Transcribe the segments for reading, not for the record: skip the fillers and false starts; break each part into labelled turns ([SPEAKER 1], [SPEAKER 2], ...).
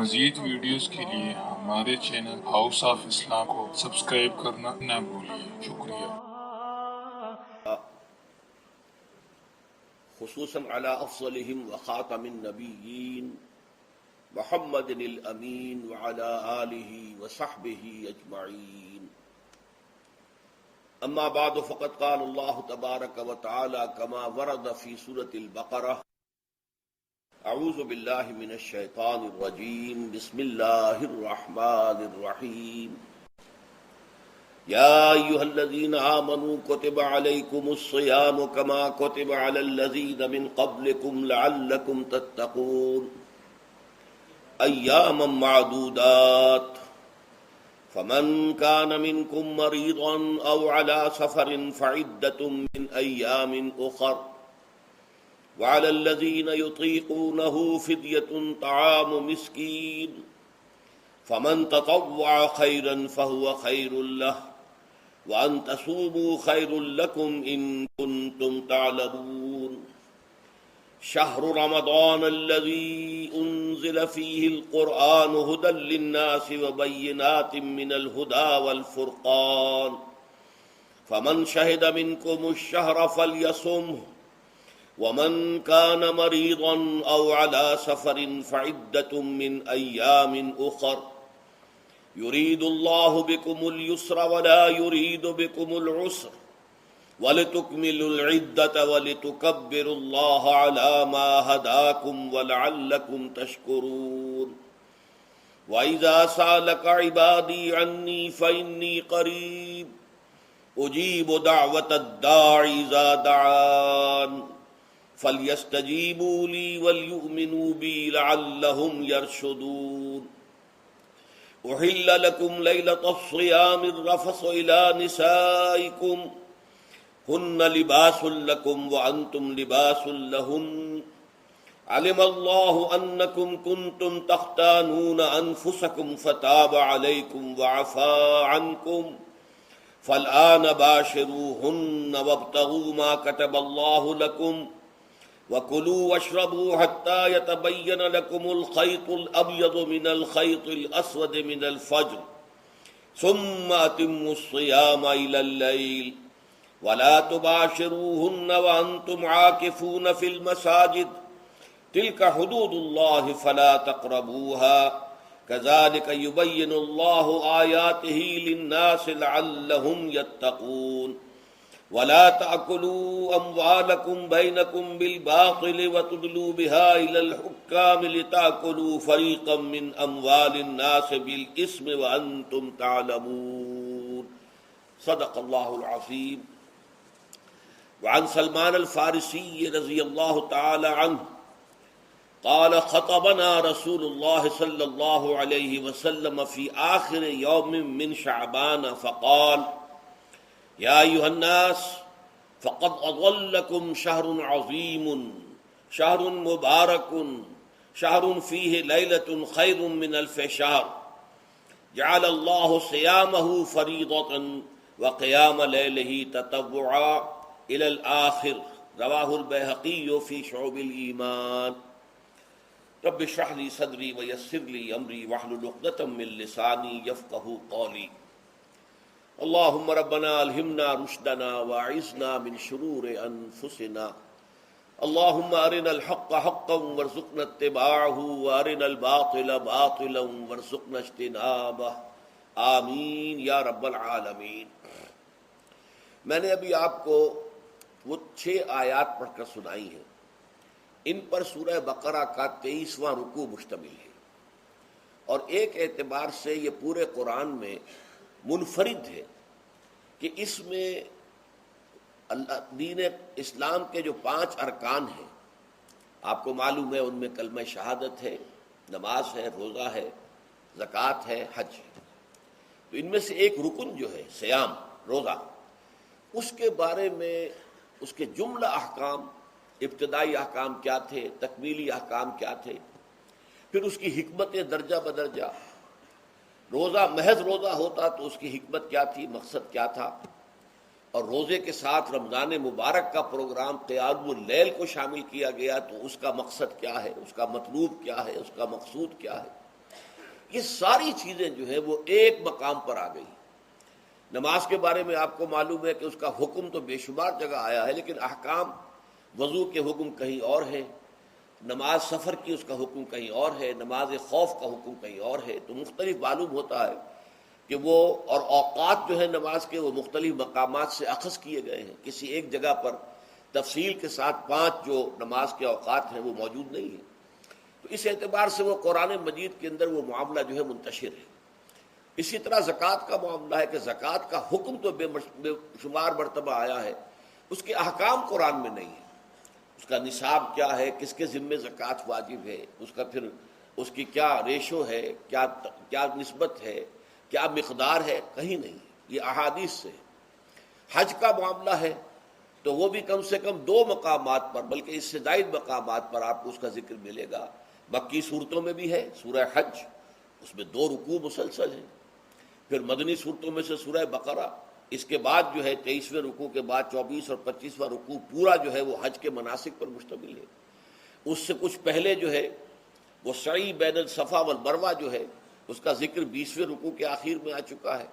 [SPEAKER 1] مزید ویڈیوز کے لیے ہمارے چینل ہاؤس آف اسلام کو سبسکرائب کرنا نہ بھولیے۔ شکریہ۔
[SPEAKER 2] خصوصاً علی افضلهم وخاتم النبیین محمد الامین وعلی آلہ وصحبہ اجمعین، اما بعد فقد قال اللہ تبارک وتعالی کما ورد فی سورۃ البقرہ: اعوذ باللہ من الشیطان الرجیم، بسم اللہ الرحمن الرحیم، یا ایھا الذین آمنوا کتب علیکم الصیام کما کتب علی الذین من قبلکم لعلکم تتقون ایاما معدودات، فمن کان منکم مریضا او علی سفر فعدۃ من ایام اخر، وعلى الذين يطيقونه فدية طعام مسكين، فمن تطوع خيرا فهو خير له، وأن تصوموا خير لكم إن كنتم تعلمون، شهر رمضان الذي أنزل فيه القرآن هدى للناس وبينات من الهدى والفرقان، فمن شهد منكم الشهر فليصمه، ومن كان مريضا أو على سفر فعدة من أيام أخر، يريد الله بكم اليسر ولا يريد بكم العسر، ولتكملوا العدة ولتكبروا الله على ما هداكم ولعلكم تشكرون، وإذا سألك عبادي عني فإني قريب أجيب دعوة الداع إذا دعان، فَلْيَسْتَجِيبُوا لِي وَلْيُؤْمِنُوا بِي لَعَلَّهُمْ يَرْشُدُونَ۔ أُحِلَّ لَكُمْ لَيْلَةَ الصِّيَامِ الرَّفَثُ إِلَىٰ نِسَائِكُمْ هُنَّ لِبَاسٌ لَكُمْ وَأَنْتُمْ لِبَاسٌ لَهُنَّ، عَلِمَ اللَّهُ أَنَّكُمْ كُنْتُمْ تَخْتَانُونَ أَنفُسَكُمْ فَتَابَ عَلَيْكُمْ وَعَفَا عَنْكُمْ، فَالْآنَ بَاشِرُوهُنَّ وَابْتَغُوا مَا كَتَبَ اللَّهُ لَكُمْ، وَكُلُوا وَاشْرَبُوا حَتَّى يَتَبَيَّنَ لَكُمُ الْخَيْطُ الْأَبْيَضُ مِنَ الْخَيْطِ الْأَسْوَدِ مِنَ الْفَجْرِ، ثُمَّ أَتِمُّوا الصِّيَامَ إِلَى اللَّيْلِ، وَلَا تُبَاشِرُوهُنَّ وَأَنْتُمْ عَاكِفُونَ فِي الْمَسَاجِدِ، تِلْكَ حُدُودُ اللَّهِ فَلَا تَقْرَبُوهَا، كَذَلِكَ يُبَيِّنُ اللَّهُ آيَاتِهِ لِلنَّاسِ لَعَلَّهُمْ يَتَّقُونَ، وَلَا تَأْكُلُوا أَمْوَالَكُمْ بَيْنَكُمْ بِالْبَاطِلِ وَتُدْلُوا بِهَا إِلَى الْحُكَّامِ لِتَأْكُلُوا فَرِيقًا مِّنْ أَمْوَالِ النَّاسِ بِالْإِثْمِ وَأَنْتُمْ تَعْلَمُونَ۔ صدق اللہ العظیم۔ وعن سلمان الفارسی رضی اللہ تعالی عنہ قال خطبنا رسول اللہ صلی اللہ علیہ وسلم فی آخر یوم من شعبان فقال: یا ایھا الناس، فقد اضلکم شہر عظیم، شہر مبارک، شہر فیہ لیلۃ خیر من الف شہر، جعل اللہ صیامہ فریضۃ وقیام لیلہ تطوعا الی الآخر، رواہ البیہقی فی شعب الایمان۔ رب اشرح لی صدری ویسر لی امری واحلل عقدۃ من لسانی یفقہوا قولی۔ اللہم ربنا الہمنا رشدنا واعذنا من شرور انفسنا، اللہم ارنا الحق حقا وارزقنا اتباعہ وارنا الباطل باطلا وارزقنا اجتنابہ، آمین یا رب العالمین۔ میں نے ابھی آپ کو وہ 6 آیات پڑھ کر سنائی ہیں، ان پر سورہ بقرہ کا 23واں رکوع مشتمل ہے، اور ایک اعتبار سے یہ پورے قرآن میں منفرد ہے کہ اس میں دین اسلام کے جو 5 ارکان ہیں، آپ کو معلوم ہے ان میں کلمہ شہادت ہے، نماز ہے، روزہ ہے، زکوٰۃ ہے، حج ہے، تو ان میں سے ایک رکن جو ہے صیام، روزہ، اس کے بارے میں اس کے جملہ احکام، ابتدائی احکام کیا تھے، تکمیلی احکام کیا تھے، پھر اس کی حکمت درجہ بدرجہ، روزہ محض روزہ ہوتا تو اس کی حکمت کیا تھی، مقصد کیا تھا، اور روزے کے ساتھ رمضان مبارک کا پروگرام قیام اللیل کو شامل کیا گیا تو اس کا مقصد کیا ہے، اس کا مطلوب کیا ہے، اس کا مقصود کیا ہے۔ یہ ساری چیزیں جو ہے وہ ایک مقام پر آ گئی. نماز کے بارے میں آپ کو معلوم ہے کہ اس کا حکم تو بے شمار جگہ آیا ہے، لیکن احکام وضو کے حکم کہیں اور ہیں، نماز سفر کی اس کا حکم کہیں اور ہے، نماز خوف کا حکم کہیں اور ہے. تو مختلف معلوم ہوتا ہے کہ وہ اور اوقات جو ہے نماز کے وہ مختلف مقامات سے اخذ کیے گئے ہیں. کسی ایک جگہ پر تفصیل کے ساتھ 5 جو نماز کے اوقات ہیں وہ موجود نہیں ہیں. تو اس اعتبار سے وہ قرآن مجید کے اندر وہ معاملہ جو ہے منتشر ہے. اسی طرح زکوٰۃ کا معاملہ ہے کہ زکوٰۃ کا حکم تو بے شمار مرتبہ آیا ہے، اس کے احکام قرآن میں نہیں ہیں. اس کا نصاب کیا ہے، کس کے ذمے زکوٰۃ واجب ہے، اس کا پھر اس کی کیا ریشو ہے، کیا نسبت ہے، کیا مقدار ہے، کہیں نہیں. یہ احادیث سے. حج کا معاملہ ہے تو وہ بھی کم سے کم 2 مقامات پر، بلکہ اس سے زائد مقامات پر آپ کو اس کا ذکر ملے گا. مکی صورتوں میں بھی ہے سورہ حج، اس میں 2 رکوع مسلسل ہیں. پھر مدنی صورتوں میں سے سورہ بقرہ، اس کے بعد جو ہے 23ویں رکوع کے بعد 24 اور 25واں رکوع پورا جو ہے وہ حج کے مناسک پر مشتمل ہے. اس سے کچھ پہلے جو ہے وہ سعی بین الصفا والمروہ جو ہے اس کا ذکر 20ویں رکوع کے آخر میں آ چکا ہے.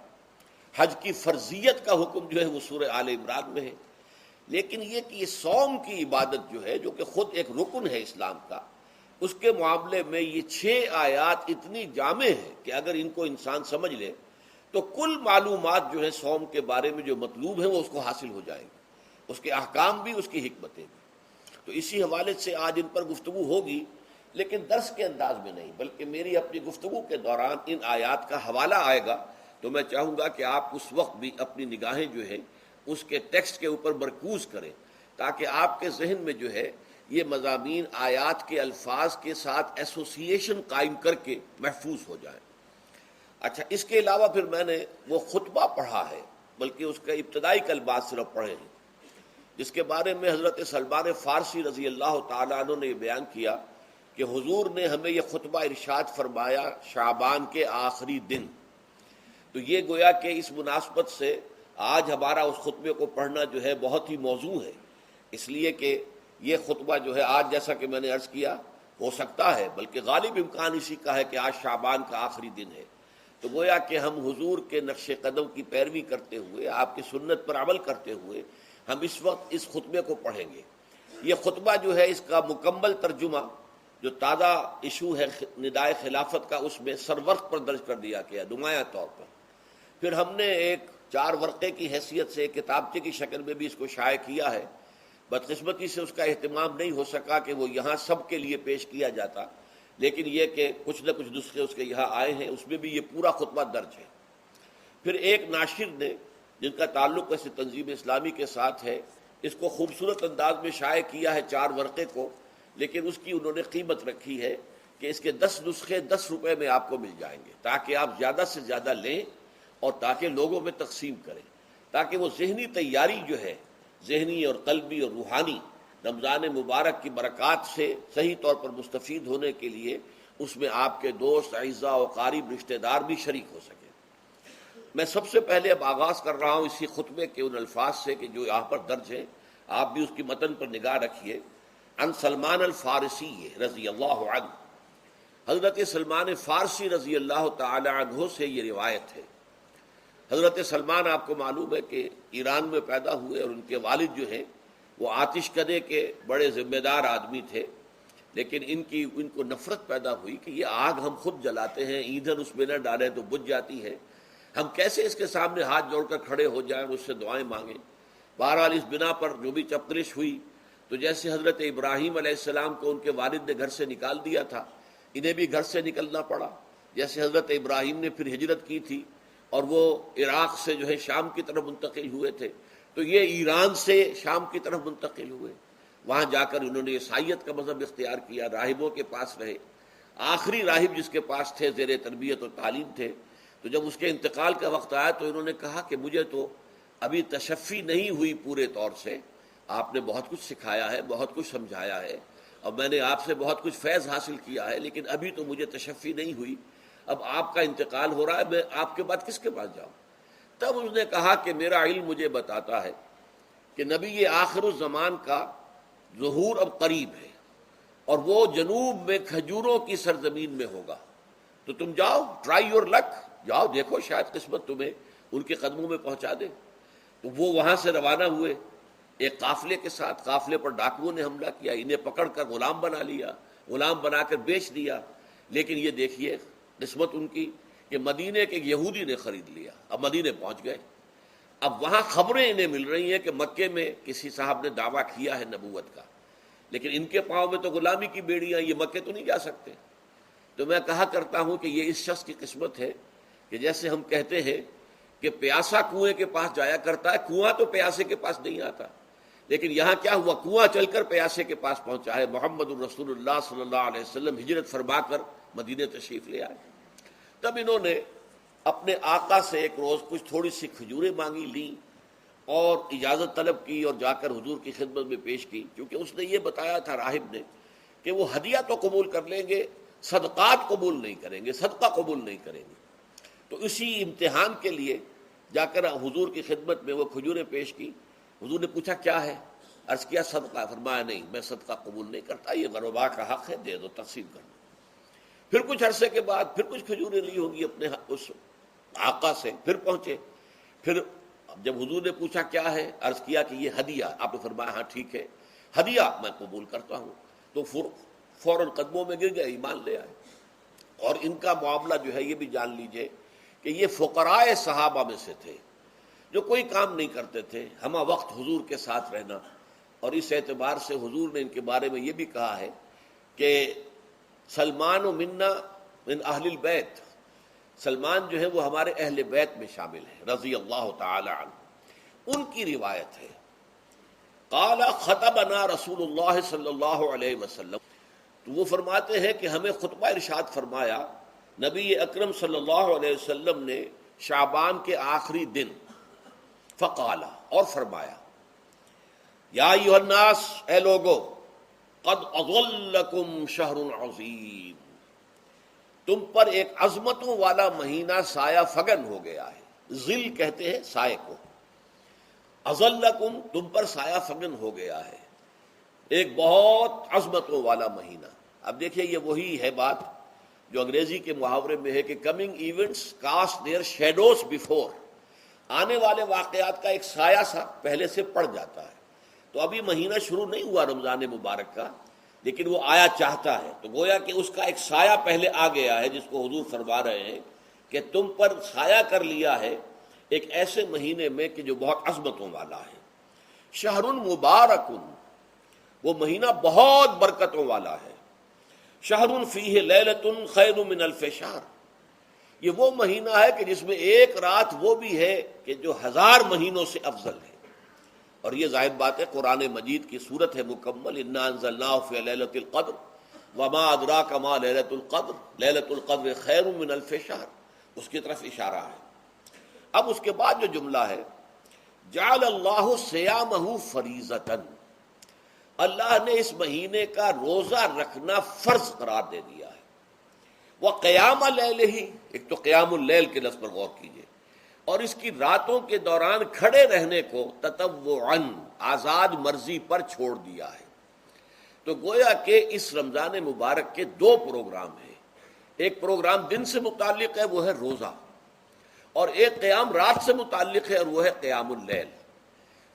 [SPEAKER 2] حج کی فرضیت کا حکم جو ہے وہ سورہ آل عمران میں ہے. لیکن یہ کہ یہ صوم کی عبادت جو ہے جو کہ خود ایک رکن ہے اسلام کا، اس کے معاملے میں یہ 6 آیات اتنی جامع ہیں کہ اگر ان کو انسان سمجھ لے تو کل معلومات جو ہے صوم کے بارے میں جو مطلوب ہیں وہ اس کو حاصل ہو جائیں گے، اس کے احکام بھی، اس کی حکمتیں بھی. تو اسی حوالے سے آج ان پر گفتگو ہوگی، لیکن درس کے انداز میں نہیں، بلکہ میری اپنی گفتگو کے دوران ان آیات کا حوالہ آئے گا. تو میں چاہوں گا کہ آپ اس وقت بھی اپنی نگاہیں جو ہے اس کے ٹیکسٹ کے اوپر مرکوز کریں، تاکہ آپ کے ذہن میں جو ہے یہ مضامین آیات کے الفاظ کے ساتھ ایسوسیشن قائم کر کے محفوظ ہو جائیں. اچھا، اس کے علاوہ پھر میں نے وہ خطبہ پڑھا ہے، بلکہ اس کا ابتدائی کلمات صرف پڑھے ہیں، جس کے بارے میں حضرت سلمان فارسی رضی اللہ تعالیٰ عنہ نے یہ بیان کیا کہ حضور نے ہمیں یہ خطبہ ارشاد فرمایا شعبان کے آخری دن. تو یہ گویا کہ اس مناسبت سے آج ہمارا اس خطبے کو پڑھنا جو ہے بہت ہی موزوں ہے، اس لیے کہ یہ خطبہ جو ہے آج جیسا کہ میں نے عرض کیا ہو سکتا ہے، بلکہ غالب امکان اسی کا ہے کہ آج شعبان کا آخری دن ہے. تو گویا کہ ہم حضور کے نقش قدم کی پیروی کرتے ہوئے، آپ کی سنت پر عمل کرتے ہوئے ہم اس وقت اس خطبے کو پڑھیں گے. یہ خطبہ جو ہے اس کا مکمل ترجمہ جو تازہ ایشو ہے ندائے خلافت کا، اس میں سرورق پر درج کر دیا گیا نمایاں طور پر. پھر ہم نے ایک 4 ورقے کی حیثیت سے کتابچے کی شکل میں بھی اس کو شائع کیا ہے. بدقسمتی سے اس کا اہتمام نہیں ہو سکا کہ وہ یہاں سب کے لیے پیش کیا جاتا، لیکن یہ کہ کچھ نہ کچھ نسخے اس کے یہاں آئے ہیں، اس میں بھی یہ پورا خطبہ درج ہے. پھر ایک ناشر نے جن کا تعلق ایسے تنظیم اسلامی کے ساتھ ہے، اس کو خوبصورت انداز میں شائع کیا ہے 4 ورقے کو، لیکن اس کی انہوں نے قیمت رکھی ہے کہ اس کے 10 نسخے 10 روپے میں آپ کو مل جائیں گے، تاکہ آپ زیادہ سے زیادہ لیں اور تاکہ لوگوں میں تقسیم کریں، تاکہ وہ ذہنی تیاری جو ہے، ذہنی اور قلبی اور روحانی، رمضان مبارک کی برکات سے صحیح طور پر مستفید ہونے کے لیے اس میں آپ کے دوست، اعزاء و قارب، رشتہ دار بھی شریک ہو سکیں. میں سب سے پہلے اب آغاز کر رہا ہوں اسی خطبے کے ان الفاظ سے کہ جو یہاں پر درج ہیں، آپ بھی اس کی متن پر نگاہ رکھیے. ان سلمان الفارسی رضی اللہ عنہ، حضرت سلمان فارسی رضی اللہ تعالی عنہ سے یہ روایت ہے. حضرت سلمان آپ کو معلوم ہے کہ ایران میں پیدا ہوئے اور ان کے والد جو ہیں وہ آتش کدے کے بڑے ذمہ دار آدمی تھے، لیکن ان کو نفرت پیدا ہوئی کہ یہ آگ ہم خود جلاتے ہیں، ایندھن اس میں نہ ڈالیں تو بجھ جاتی ہے، ہم کیسے اس کے سامنے ہاتھ جوڑ کر کھڑے ہو جائیں اور اس سے دعائیں مانگیں. بہرحال اس بنا پر جو بھی چپکرش ہوئی تو جیسے حضرت ابراہیم علیہ السلام کو ان کے والد نے گھر سے نکال دیا تھا، انہیں بھی گھر سے نکلنا پڑا. جیسے حضرت ابراہیم نے پھر ہجرت کی تھی اور وہ عراق سے جو ہے شام کی طرف منتقل ہوئے تھے، تو یہ ایران سے شام کی طرف منتقل ہوئے. وہاں جا کر انہوں نے عیسائیت کا مذہب اختیار کیا، راہبوں کے پاس رہے. آخری راہب جس کے پاس تھے زیر تربیت اور تعلیم تھے، تو جب اس کے انتقال کا وقت آیا تو انہوں نے کہا کہ مجھے تو ابھی تشفی نہیں ہوئی پورے طور سے، آپ نے بہت کچھ سکھایا ہے، بہت کچھ سمجھایا ہے اور میں نے آپ سے بہت کچھ فیض حاصل کیا ہے، لیکن ابھی تو مجھے تشفی نہیں ہوئی. اب آپ کا انتقال ہو رہا ہے، میں آپ کے بعد کس کے پاس جاؤں؟ تب اس نے کہا کہ میرا علم مجھے بتاتا ہے کہ نبی آخر الزمان کا ظہور اب قریب ہے اور وہ جنوب میں کھجوروں کی سرزمین میں ہوگا. تو تم جاؤ، ٹرائی یور لک، جاؤ دیکھو شاید قسمت تمہیں ان کے قدموں میں پہنچا دے۔ تو وہ وہاں سے روانہ ہوئے ایک قافلے کے ساتھ، قافلے پر ڈاکوؤں نے حملہ کیا، انہیں پکڑ کر غلام بنا لیا، غلام بنا کر بیچ دیا۔ لیکن یہ دیکھیے قسمت ان کی کہ مدینے کے یہودی نے خرید لیا، اب مدینے پہنچ گئے۔ اب وہاں خبریں انہیں مل رہی ہیں کہ مکے میں کسی صاحب نے دعویٰ کیا ہے نبوت کا، لیکن ان کے پاؤں میں تو غلامی کی بیڑیاں، یہ مکے تو نہیں جا سکتے۔ تو میں کہا کرتا ہوں کہ یہ اس شخص کی قسمت ہے کہ جیسے ہم کہتے ہیں کہ پیاسا کنویں کے پاس جایا کرتا ہے، کنواں تو پیاسے کے پاس نہیں آتا، لیکن یہاں کیا ہوا، کنواں چل کر پیاسے کے پاس پہنچا ہے۔ محمد الرسول اللہ صلی اللہ علیہ وسلم ہجرت فرما کر مدینے تشریف لے آئے۔ تب انہوں نے اپنے آقا سے ایک روز کچھ تھوڑی سی کھجوریں مانگی، لیں اور اجازت طلب کی اور جا کر حضور کی خدمت میں پیش کی، کیونکہ اس نے یہ بتایا تھا راہب نے کہ وہ ہدیہ تو قبول کر لیں گے، صدقات قبول نہیں کریں گے، صدقہ قبول نہیں کریں گے۔ تو اسی امتحان کے لیے جا کر حضور کی خدمت میں وہ کھجوریں پیش کی۔ حضور نے پوچھا کیا ہے، عرض کیا صدقہ، فرمایا نہیں میں صدقہ قبول نہیں کرتا، یہ غربا کا حق ہے، دے دو، تقسیم کر دو۔ پھر کچھ عرصے کے بعد پھر کچھ کھجوریں لی ہوگی اپنے اس آقا سے، پھر پہنچے، پھر جب حضور نے پوچھا کیا ہے، عرض کیا کہ یہ ہدیہ، آپ نے فرمایا ہاں ٹھیک ہے، ہدیہ میں قبول کرتا ہوں۔ تو فوراً قدموں میں گر گئے، ایمان لے آئے۔ اور ان کا معاملہ جو ہے یہ بھی جان لیجئے کہ یہ فقراء صحابہ میں سے تھے جو کوئی کام نہیں کرتے تھے، ہمہ وقت حضور کے ساتھ رہنا، اور اس اعتبار سے حضور نے ان کے بارے میں یہ بھی کہا ہے کہ سلمان و منا من اہل البیت، سلمان جو ہے وہ ہمارے اہل بیت میں شامل ہے رضی اللہ تعالی عنہ۔ ان کی روایت ہے قال خطبنا رسول اللہ صلی اللہ علیہ وسلم، تو وہ فرماتے ہیں کہ ہمیں خطبہ ارشاد فرمایا نبی اکرم صلی اللہ علیہ وسلم نے شعبان کے آخری دن، فقال، اور فرمایا یا ایھا الناس، اے لوگو، قد اظلکم شہر عظیم، تم پر ایک عظمتوں والا مہینہ سایہ فگن ہو گیا ہے۔ ظل کہتے ہیں سائے کو، اظلکم تم پر سایہ فگن ہو گیا ہے، ایک بہت عظمتوں والا مہینہ۔ اب دیکھیے یہ وہی ہے بات جو انگریزی کے محاورے میں ہے کہ coming events cast their shadows before, آنے والے واقعات کا ایک سایہ سا پہلے سے پڑ جاتا ہے۔ تو ابھی مہینہ شروع نہیں ہوا رمضان مبارک کا، لیکن وہ آیا چاہتا ہے، تو گویا کہ اس کا ایک سایہ پہلے آ گیا ہے، جس کو حضور فرما رہے ہیں کہ تم پر سایہ کر لیا ہے ایک ایسے مہینے میں کہ جو بہت عظمتوں والا ہے۔ شہر مبارک، وہ مہینہ بہت برکتوں والا ہے۔ شہر فیہ لیلۃ خیر من الف شہر، یہ وہ مہینہ ہے کہ جس میں ایک رات وہ بھی ہے کہ جو 1000 مہینوں سے افضل ہے۔ اور یہ ظاہر بات ہے قرآن مجید کی صورت ہے مکمل، انا انزلناہ فی لیلۃ القدر وما ادراک ما لیلۃ القدر لیلۃ القدر خیر من الف شہر، اس کی طرف اشارہ ہے۔ اب اس کے بعد جو جملہ ہے جعل اللہ صیامہ فریضۃ، اللہ نے اس مہینے کا روزہ رکھنا فرض قرار دے دیا ہے۔ وقیام اللیل، ایک تو قیام اللیل کے لفظ پر غور کیجیے، اور اس کی راتوں کے دوران کھڑے رہنے کو تطوعاً، آزاد مرضی پر چھوڑ دیا ہے۔ تو گویا کہ اس رمضان مبارک کے 2 پروگرام ہیں، ایک پروگرام دن سے متعلق ہے وہ ہے روزہ، اور ایک قیام رات سے متعلق ہے اور وہ ہے قیام اللیل۔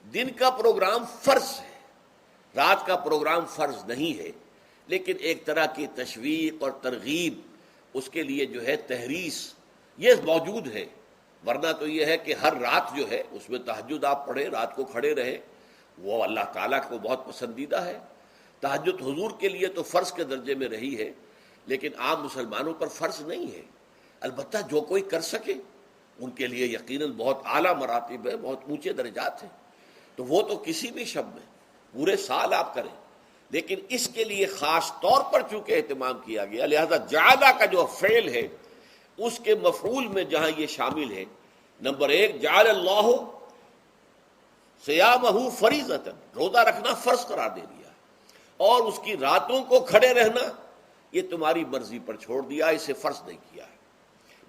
[SPEAKER 2] دن کا پروگرام فرض ہے، رات کا پروگرام فرض نہیں ہے، لیکن ایک طرح کی تشویق اور ترغیب، اس کے لیے جو ہے تحریص، یہ موجود ہے۔ ورنہ تو یہ ہے کہ ہر رات جو ہے اس میں تہجد آپ پڑھیں، رات کو کھڑے رہے، وہ اللہ تعالیٰ کو بہت پسندیدہ ہے۔ تہجد حضور کے لیے تو فرض کے درجے میں رہی ہے، لیکن عام مسلمانوں پر فرض نہیں ہے۔ البتہ جو کوئی کر سکے ان کے لیے یقیناً بہت اعلیٰ مراتب ہے، بہت اونچے درجات ہیں، تو وہ تو کسی بھی شب میں پورے سال آپ کریں، لیکن اس کے لیے خاص طور پر چونکہ اہتمام کیا گیا، لہذا جعلہ کا جو فعل ہے اس کے مفعول میں جہاں یہ شامل ہے، نمبر 1 جعل اللہ صیامہ فریضۃ، روزہ رکھنا فرض قرار دے دیا، اور اس کی راتوں کو کھڑے رہنا یہ تمہاری مرضی پر چھوڑ دیا، اسے فرض نہیں کیا ہے۔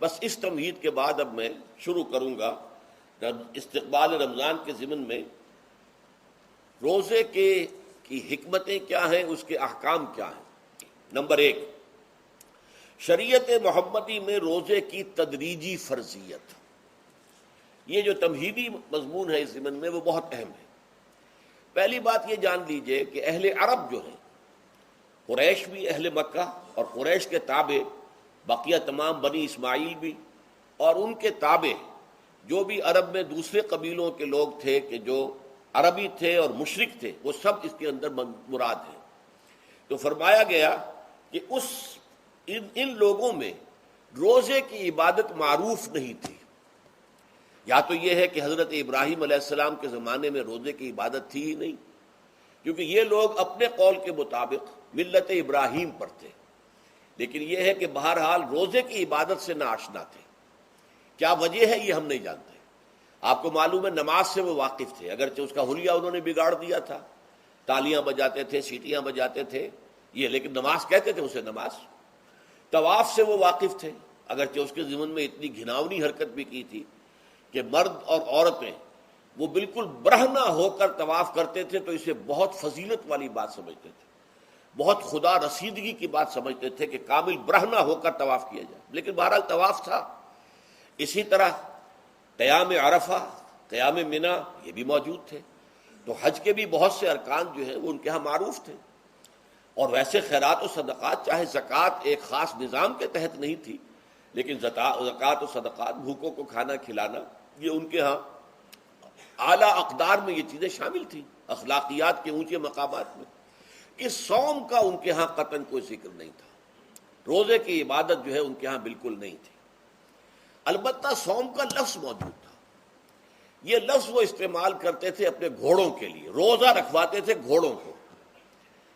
[SPEAKER 2] بس اس تمہید کے بعد اب میں شروع کروں گا استقبال رمضان کے ضمن میں روزے کی حکمتیں کیا ہیں، اس کے احکام کیا ہیں۔ نمبر 1، شریعت محمدی میں روزے کی تدریجی فرضیت، یہ جو تمہیدی مضمون ہے اس ضمن میں وہ بہت اہم ہے۔ پہلی بات یہ جان لیجئے کہ اہل عرب جو ہیں، قریش بھی، اہل مکہ اور قریش کے تابع بقیہ تمام بنی اسماعیل بھی، اور ان کے تابع جو بھی عرب میں دوسرے قبیلوں کے لوگ تھے کہ جو عربی تھے اور مشرک تھے، وہ سب اس کے اندر مراد ہیں۔ تو فرمایا گیا کہ ان لوگوں میں روزے کی عبادت معروف نہیں تھی۔ یا تو یہ ہے کہ حضرت ابراہیم علیہ السلام کے زمانے میں روزے کی عبادت تھی ہی نہیں، کیونکہ یہ لوگ اپنے قول کے مطابق ملت ابراہیم پر تھے، لیکن یہ ہے کہ بہرحال روزے کی عبادت سے ناآشنا تھے۔ کیا وجہ ہے یہ ہم نہیں جانتے۔ آپ کو معلوم ہے نماز سے وہ واقف تھے، اگرچہ اس کا حلیہ انہوں نے بگاڑ دیا تھا، تالیاں بجاتے تھے، سیٹیاں بجاتے تھے یہ، لیکن نماز کہتے تھے اسے نماز۔ طواف سے وہ واقف تھے، اگرچہ اس کے ضمن میں اتنی گھناؤنی حرکت بھی کی تھی کہ مرد اور عورتیں وہ بالکل برہنہ ہو کر طواف کرتے تھے، تو اسے بہت فضیلت والی بات سمجھتے تھے، بہت خدا رسیدگی کی بات سمجھتے تھے کہ کامل برہنہ ہو کر طواف کیا جائے، لیکن بہرحال طواف تھا۔ اسی طرح قیام عرفہ، قیام منی یہ بھی موجود تھے۔ تو حج کے بھی بہت سے ارکان جو ہیں وہ ان کے ہاں معروف تھے، اور ویسے خیرات و صدقات، چاہے زکوٰۃ ایک خاص نظام کے تحت نہیں تھی، لیکن زکوٰۃ و صدقات، بھوکوں کو کھانا کھلانا، یہ ان کے ہاں اعلیٰ اقدار میں یہ چیزیں شامل تھیں، اخلاقیات کے اونچے مقامات میں۔ کہ صوم کا ان کے ہاں قطعاً کوئی ذکر نہیں تھا، روزے کی عبادت جو ہے ان کے ہاں بالکل نہیں تھی۔ البتہ صوم کا لفظ موجود تھا، یہ لفظ وہ استعمال کرتے تھے اپنے گھوڑوں کے لیے، روزہ رکھواتے تھے گھوڑوں کو۔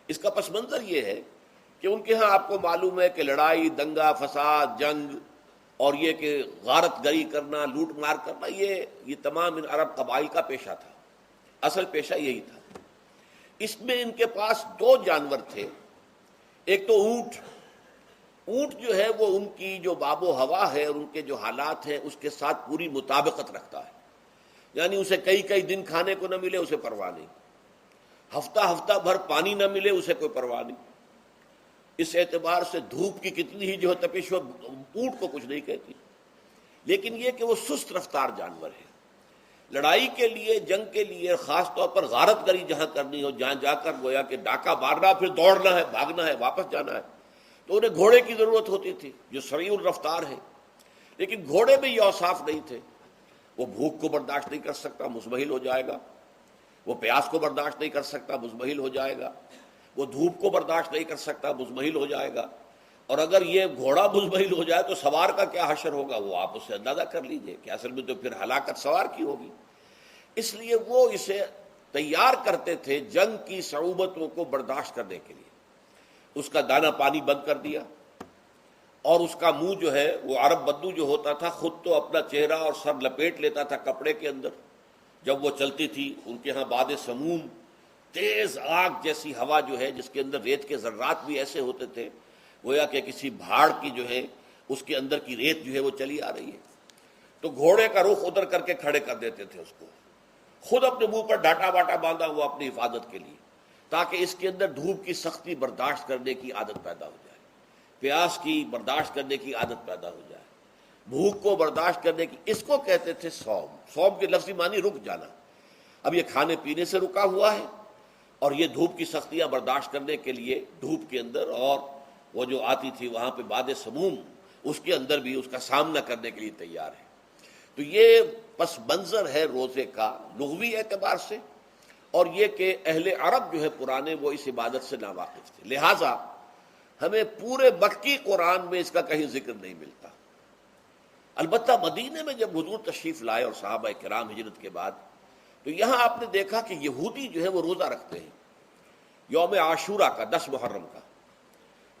[SPEAKER 2] اس کا پس منظر یہ ہے کہ ان کے ہاں آپ کو معلوم ہے کہ لڑائی، دنگا فساد، جنگ، اور یہ کہ غارت گری کرنا، لوٹ مار کرنا، یہ تمام ان عرب قبائل کا پیشہ تھا، اصل پیشہ یہی تھا۔ اس میں ان کے پاس دو جانور تھے، ایک تو اونٹ۔ اونٹ جو ہے وہ ان کی جو آب و ہوا ہے اور ان کے جو حالات ہیں اس کے ساتھ پوری مطابقت رکھتا ہے، یعنی اسے کئی دن کھانے کو نہ ملے اسے پرواہ نہیں، ہفتہ بھر پانی نہ ملے اسے کوئی پرواہ نہیں۔ اس اعتبار سے دھوپ کی کتنی ہی جو ہے تپش ہو، اونٹ کو کچھ نہیں کہتی۔ لیکن یہ کہ وہ سست رفتار جانور ہے، لڑائی کے لیے، جنگ کے لیے، خاص طور پر غارت گری جہاں کرنی ہو، جہاں جا کر گویا کہ ڈاکہ مارنا، پھر دوڑنا ہے، بھاگنا ہے، واپس جانا ہے، تو انہیں گھوڑے کی ضرورت ہوتی تھی جو سریع الرفتار ہے۔ لیکن گھوڑے میں یہ اوصاف نہیں تھے، وہ بھوک کو برداشت نہیں کر سکتا، مزمحل ہو جائے گا، وہ پیاس کو برداشت نہیں کر سکتا، مزمحل ہو جائے گا، وہ دھوپ کو برداشت نہیں کر سکتا، مزمحل ہو جائے گا، اور اگر یہ گھوڑا مزمحل ہو جائے تو سوار کا کیا حشر ہوگا، وہ آپ اس سے اندازہ کر لیجئے کہ اصل میں تو پھر ہلاکت سوار کی ہوگی۔ اس لیے وہ اسے تیار کرتے تھے جنگ کی صعوبتوں کو برداشت کرنے کے لیے۔ اس کا دانہ پانی بند کر دیا، اور اس کا منہ جو ہے وہ عرب بدو جو ہوتا تھا خود تو اپنا چہرہ اور سر لپیٹ لیتا تھا کپڑے کے اندر، جب وہ چلتی تھی ان کے ہاں باد سموم، تیز آگ جیسی ہوا جو ہے جس کے اندر ریت کے ذرات بھی ایسے ہوتے تھے گویا کہ کسی بھاڑ کی جو ہے اس کے اندر کی ریت جو ہے وہ چلی آ رہی ہے، تو گھوڑے کا رخ ادھر کر کے کھڑے کر دیتے تھے اس کو، خود اپنے منہ پر ڈاٹا واٹا باندھا ہوا اپنی حفاظت کے لیے، تاکہ اس کے اندر دھوپ کی سختی برداشت کرنے کی عادت پیدا ہو جائے، پیاس کی برداشت کرنے کی عادت پیدا ہو جائے، بھوک کو برداشت کرنے کی۔ اس کو کہتے تھے صوم۔ صوم کے لفظی معنی رک جانا۔ اب یہ کھانے پینے سے رکا ہوا ہے، اور یہ دھوپ کی سختیاں برداشت کرنے کے لیے دھوپ کے اندر، اور وہ جو آتی تھی وہاں پہ باد سموم، اس کے اندر بھی اس کا سامنا کرنے کے لیے تیار ہے۔ تو یہ پس منظر ہے روزے کا لغوی اعتبار سے، اور یہ کہ اہل عرب جو ہے پرانے وہ اس عبادت سے ناواقف تھے، لہٰذا ہمیں پورے مکی قرآن میں اس کا کہیں ذکر نہیں ملتا۔ البتہ مدینے میں جب حضور تشریف لائے اور صحابہ کرام ہجرت کے بعد، تو یہاں آپ نے دیکھا کہ یہودی جو ہے وہ روزہ رکھتے ہیں یوم عاشورہ کا، 10 محرم کا۔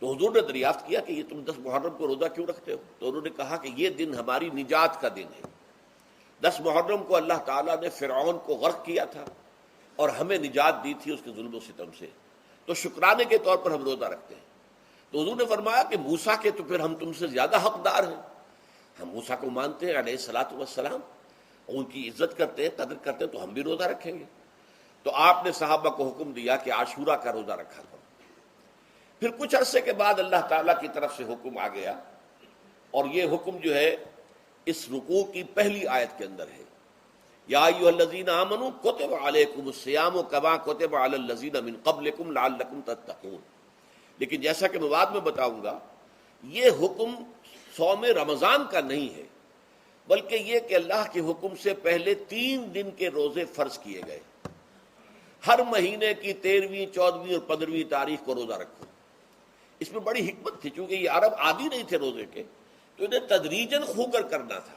[SPEAKER 2] تو حضور نے دریافت کیا کہ یہ تم 10 محرم کو روزہ کیوں رکھتے ہو؟ تو انہوں نے کہا کہ یہ دن ہماری نجات کا دن ہے۔ 10 محرم کو اللہ تعالیٰ نے فرعون کو غرق کیا تھا اور ہمیں نجات دی تھی اس کے ظلم و ستم سے، تو شکرانے کے طور پر ہم روزہ رکھتے ہیں۔ تو حضور نے فرمایا کہ موسیٰ کے تو پھر ہم تم سے زیادہ حقدار ہیں، ہم موسیٰ کو مانتے ہیں علیہ الصلاۃ والسلام، ان کی عزت کرتے ہیں، قدر کرتے ہیں، تو ہم بھی روزہ رکھیں گے۔ تو آپ نے صحابہ کو حکم دیا کہ عاشورہ کا روزہ رکھا کرو۔ پھر کچھ عرصے کے بعد اللہ تعالیٰ کی طرف سے حکم آ گیا، اور یہ حکم جو ہے اس رکوع کی پہلی آیت کے اندر ہے، یا ایھا الذین آمنوا کتب علیکم الصیام کما کتب علی الذین من قبلکم لعلکم تتقون۔ لیکن جیسا کہ میں بعد میں بتاؤں گا، یہ حکم صوم رمضان کا نہیں ہے، بلکہ یہ کہ اللہ کے حکم سے پہلے 3 دن کے روزے فرض کیے گئے۔ ہر مہینے کی 13ویں، 14ویں اور 15ویں تاریخ کو روزہ رکھو۔ اس میں بڑی حکمت تھی، چونکہ یہ عرب عادی نہیں تھے روزے کے، تو انہیں تدریجاً خو کر کرنا تھا۔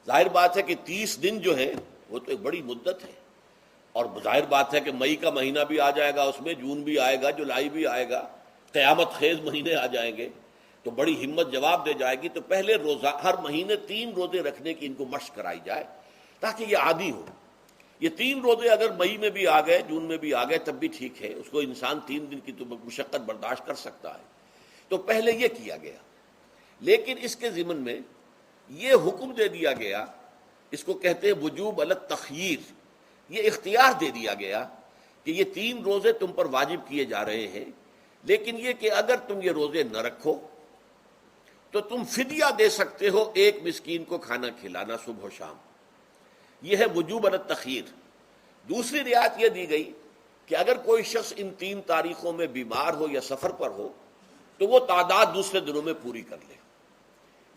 [SPEAKER 2] ظاہر بات ہے کہ 30 دن جو ہے وہ تو ایک بڑی مدت ہے، اور ظاہر بات ہے کہ مئی کا مہینہ بھی آ جائے گا، اس میں جون بھی آئے گا، جولائی بھی آئے گا، قیامت خیز مہینے آ جائیں گے، تو بڑی ہمت جواب دے جائے گی۔ تو پہلے روزہ ہر مہینے 3 روزے رکھنے کی ان کو مشق کرائی جائے تاکہ یہ عادی ہو۔ یہ 3 روزے اگر مئی میں بھی آ گئے، جون میں بھی آ گئے، تب بھی ٹھیک ہے، اس کو انسان 3 دن کی تو مشقت برداشت کر سکتا ہے۔ تو پہلے یہ کیا گیا، لیکن اس کے ضمن میں یہ حکم دے دیا گیا، اس کو کہتے ہیں وجوب علی التخییر، یہ اختیار دے دیا گیا کہ یہ 3 روزے تم پر واجب کیے جا رہے ہیں، لیکن یہ کہ اگر تم یہ روزے نہ رکھو تو تم فدیہ دے سکتے ہو، 1 مسکین کو کھانا کھلانا صبح و شام۔ یہ ہے وجوب علی التخییر۔ دوسری رعایت یہ دی گئی کہ اگر کوئی شخص ان 3 تاریخوں میں بیمار ہو یا سفر پر ہو تو وہ تعداد دوسرے دنوں میں پوری کر لے۔